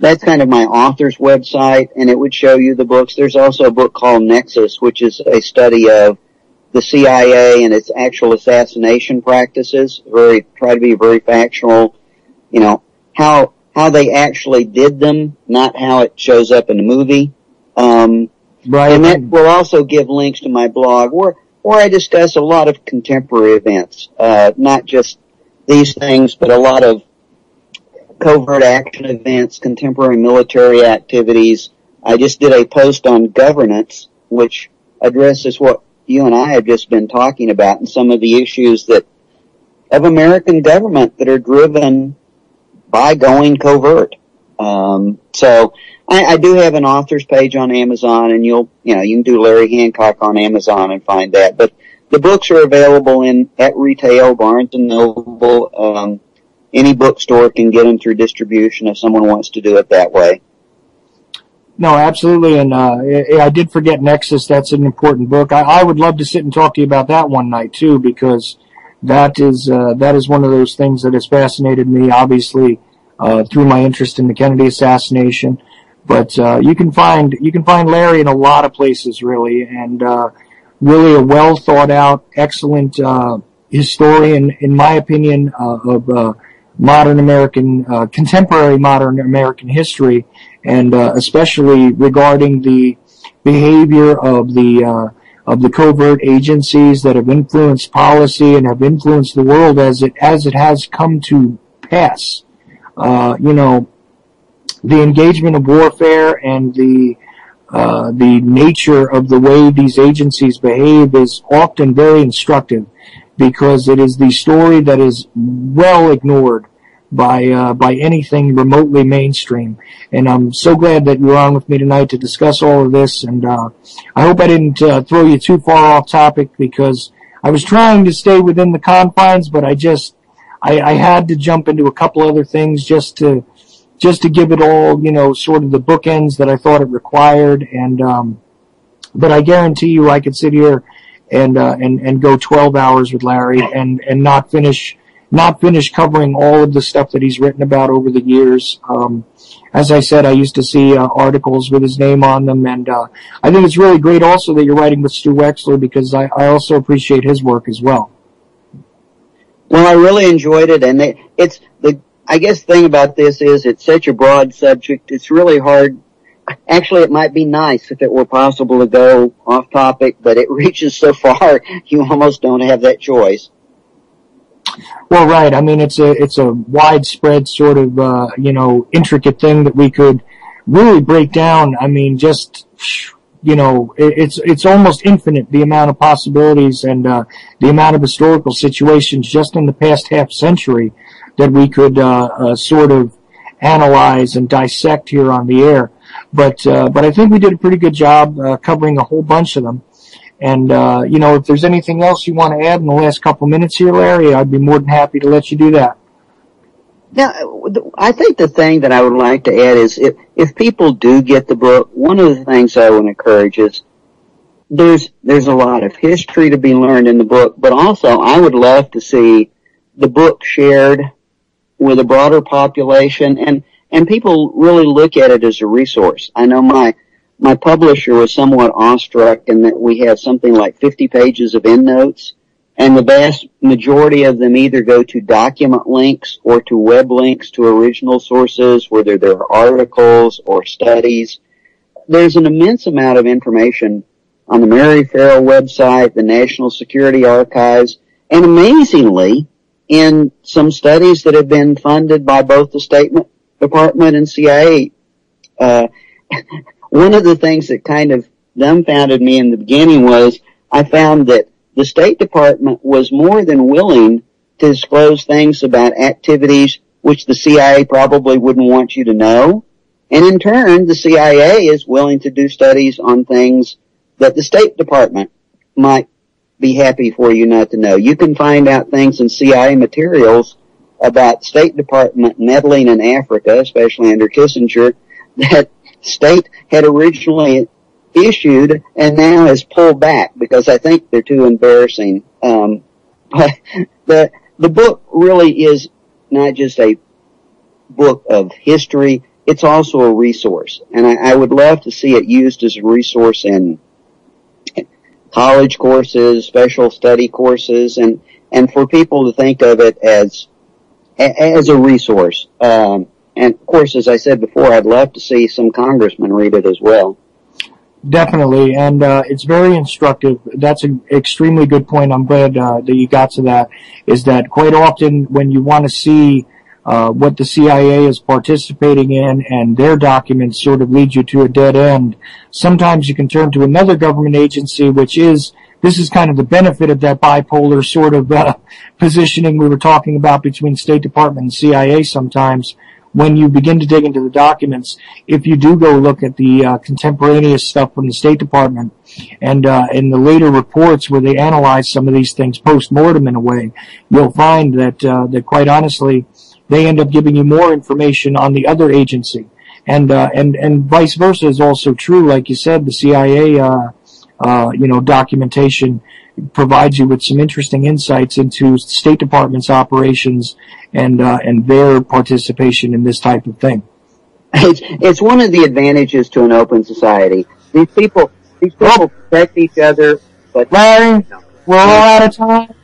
E: that's kind of my author's website, and it would show you the books. There's also a book called Nexus, which is a study of the CIA and its actual assassination practices. Try to be very factual, how they actually did them, not how it shows up in the movie.
B: Right.
E: And that will also give links to my blog where I discuss a lot of contemporary events, not just these things, but a lot of covert action events, contemporary military activities. I just did a post on governance, which addresses what you and I have just been talking about and some of the issues of American government that are driven by going covert. So I do have an author's page on Amazon, and you can do Larry Hancock on Amazon and find that. But the books are available at retail, Barnes and Noble. Any bookstore can get them through distribution if someone wants to do it that way.
B: No, absolutely. And I did forget Nexus. That's an important book. I would love to sit and talk to you about that one night too, because that is one of those things that has fascinated me, obviously, through my interest in the Kennedy assassination. But you can find Larry in a lot of places, really, and really a well thought out, excellent historian, in my opinion, of modern American, contemporary modern American history, and especially regarding the behavior of the covert agencies that have influenced policy and have influenced the world as it has come to pass. The engagement of warfare and the nature of the way these agencies behave is often very instructive, because it is the story that is well ignored by anything remotely mainstream. And I'm so glad that you're on with me tonight to discuss all of this. And I hope I didn't throw you too far off topic, because I was trying to stay within the confines, but I had to jump into a couple other things just to give it all, sort of the bookends that I thought it required. And but I guarantee you, I could sit here and go 12 hours with Larry and not finish covering all of the stuff that he's written about over the years. As I said, I used to see articles with his name on them, and I think it's really great also that you're writing with Stu Wexler, because I also appreciate his work as well.
E: Well, I really enjoyed it, and I guess the thing about this is it's such a broad subject. It's really hard. Actually, it might be nice if it were possible to go off topic, but it reaches so far, you almost don't have that choice.
B: Well, right. I mean, it's a widespread sort of, intricate thing that we could really break down. I mean, just, it's almost infinite, the amount of possibilities and the amount of historical situations just in the past half century that we could sort of analyze and dissect here on the air. But I think we did a pretty good job covering a whole bunch of them. And, if there's anything else you want to add in the last couple minutes here, Larry, I'd be more than happy to let you do that.
E: Now, I think the thing that I would like to add is if people do get the book, one of the things I would encourage is there's a lot of history to be learned in the book, but also I would love to see the book shared with a broader population and people really look at it as a resource. I know my publisher was somewhat awestruck in that we have something like 50 pages of endnotes, and the vast majority of them either go to document links or to web links to original sources, whether they're articles or studies. There's an immense amount of information on the Mary Farrell website, the National Security Archives, and amazingly, in some studies that have been funded by both the State Department and CIA. One of the things that kind of dumbfounded me in the beginning was I found that the State Department was more than willing to disclose things about activities which the CIA probably wouldn't want you to know. And in turn, the CIA is willing to do studies on things that the State Department might be happy for you not to know. You can find out things in CIA materials about State Department meddling in Africa, especially under Kissinger, that State had originally issued and now has pulled back because I think they're too embarrassing. But the book really is not just a book of history, it's also a resource. And I would love to see it used as a resource in college courses, special study courses, and for people to think of it as a resource. And of course, as I said before, I'd love to see some congressmen read it as well.
B: Definitely, and it's very instructive. That's an extremely good point. I'm glad that you got to that, is that quite often when you want to see what the CIA is participating in and their documents sort of lead you to a dead end, sometimes you can turn to another government agency, this is kind of the benefit of that bipolar sort of positioning we were talking about between State Department and CIA sometimes. When you begin to dig into the documents, if you do go look at the contemporaneous stuff from the State Department and in the later reports where they analyze some of these things post-mortem in a way, you'll find that quite honestly, they end up giving you more information on the other agency. And vice versa is also true. Like you said, the CIA, documentation provides you with some interesting insights into State Department's operations and their participation in this type of thing.
E: It's one of the advantages to an open society. These people protect each other, but
B: Larry, we're all out of time.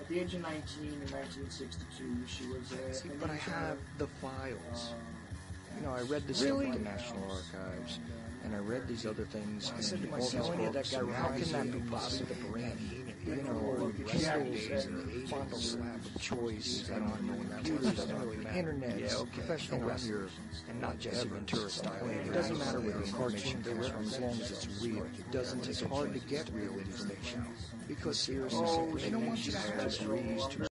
B: At the age of 19 in 1962, she was
C: See, but I have the files. You know, I read this stuff at the National Archives, and I read these other things. I said to myself, how can that be possible? The brain, you know, pistols and frontal slab of choice, and the internet, professional wrestler, and not just Ventura style. It doesn't matter where the information comes from as long as it's real. It's hard to get real information because seriously, they don't want you to have degrees to